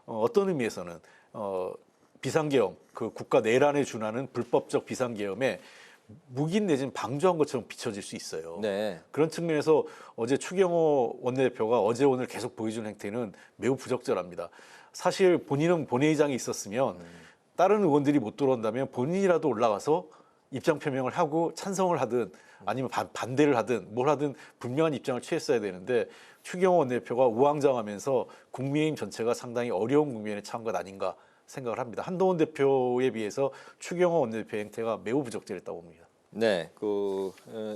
어떤 의미에서는 비상계엄, 그 국가 내란에 준하는 불법적 비상계엄에 묵인 내지는 방조한 것처럼 비춰질 수 있어요. 네. 그런 측면에서 어제 추경호 원내대표가 어제 오늘 계속 보여준 행태는 매우 부적절합니다. 사실 본인은 본회의장에 있었으면 다른 의원들이 못 들어온다면 본인이라도 올라가서 입장 표명을 하고 찬성을 하든 아니면 반대를 하든 뭘 하든 분명한 입장을 취했어야 되는데 추경호 원내대표가 우왕좌왕하면서 국민의힘 전체가 상당히 어려운 국면에 처한 것 아닌가 생각을 합니다. 한동훈 대표에 비해서 추경호 원내대표의 행태가 매우 부적절했다고 봅니다. 네, 그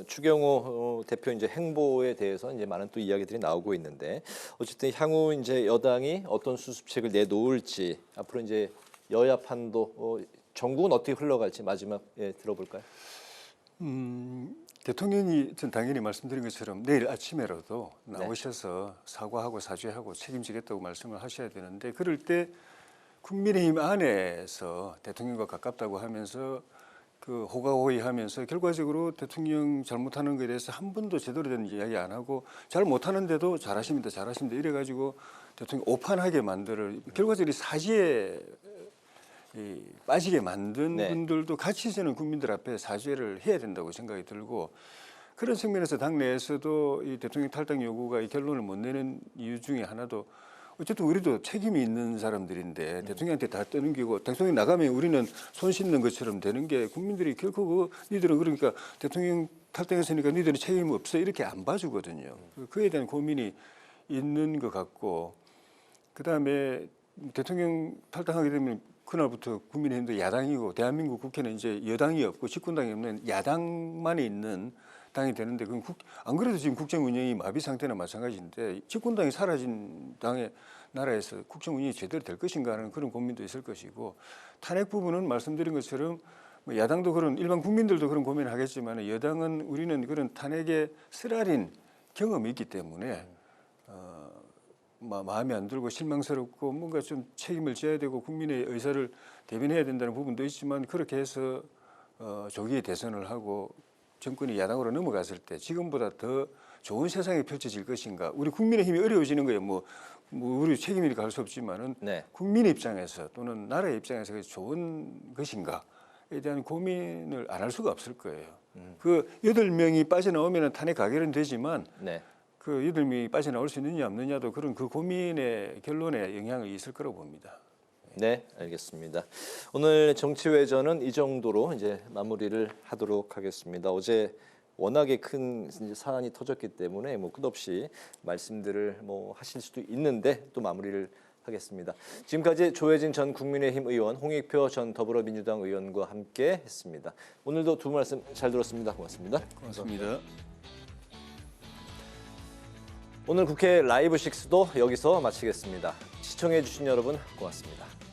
추경호 대표 이제 행보에 대해서 이제 많은 또 이야기들이 나오고 있는데 어쨌든 향후 이제 여당이 어떤 수습책을 내놓을지 앞으로 이제 여야 판도 전국은 어떻게 흘러갈지 마지막에 들어볼까요? 대통령이 전 당연히 말씀드린 것처럼 내일 아침에라도 나오셔서 사과하고 사죄하고 책임지겠다고 말씀을 하셔야 되는데 그럴 때 국민의힘 안에서 대통령과 가깝다고 하면서 그 호가호위하면서 결과적으로 대통령 잘못하는 것에 대해서 한 번도 제대로 된 이야기 안 하고 잘 못하는데도 잘하십니다, 잘하십니다 이래가지고 대통령 오판하게 만들 결과적으로 사지에 빠지게 만든 분들도 같이 있는 국민들 앞에 사죄를 해야 된다고 생각이 들고 그런 측면에서 당내에서도 이 대통령 탈당 요구가 이 결론을 못 내는 이유 중에 하나도 어쨌든 우리도 책임이 있는 사람들인데 대통령한테 다 떠넘기고 대통령 나가면 우리는 손 씻는 것처럼 되는 게 국민들이 결코 니들은 그러니까 대통령 탈당했으니까 니들은 책임 없어 이렇게 안 봐주거든요. 그에 대한 고민이 있는 것 같고 그다음에 대통령 탈당하게 되면 그날부터 국민의힘도 야당이고 대한민국 국회는 이제 여당이 없고 집권당이 없는 야당만 있는 당이 되는데 그건 안 그래도 지금 국정 운영이 마비 상태나 마찬가지인데 집권당이 사라진 당의 나라에서 국정 운영이 제대로 될 것인가 하는 그런 고민도 있을 것이고 탄핵 부분은 말씀드린 것처럼 뭐 야당도 그런 일반 국민들도 그런 고민을 하겠지만 여당은 우리는 그런 탄핵에 쓰라린 경험이 있기 때문에 마음에 안 들고 실망스럽고 뭔가 좀 책임을 져야 되고 국민의 의사를 대변해야 된다는 부분도 있지만 그렇게 해서 조기에 대선을 하고 정권이 야당으로 넘어갔을 때 지금보다 더 좋은 세상이 펼쳐질 것인가 우리 국민의힘이 어려워지는 거예요. 뭐 우리 책임이니까 할 수 없지만은 국민 입장에서 또는 나라의 입장에서 좋은 것인가에 대한 고민을 안 할 수가 없을 거예요. 그 8명이 빠져나오면 탄핵 가결은 되지만 그 8명이 빠져나올 수 있느냐 없느냐도 그런 그 고민의 결론에 영향이 있을 거라고 봅니다. 네, 알겠습니다. 오늘 정치외전은 이 정도로 이제 마무리를 하도록 하겠습니다. 어제 워낙에 큰 이제 사안이 터졌기 때문에 뭐 끝없이 말씀들을 뭐 하실 수도 있는데 또 마무리를 하겠습니다. 지금까지 조혜진 전 국민의힘 의원, 홍익표 전 더불어민주당 의원과 함께 했습니다. 오늘도 두 분 말씀 잘 들었습니다. 고맙습니다. 고맙습니다. 오늘 국회 라이브 6도 여기서 마치겠습니다. 시청해 주신 여러분 고맙습니다.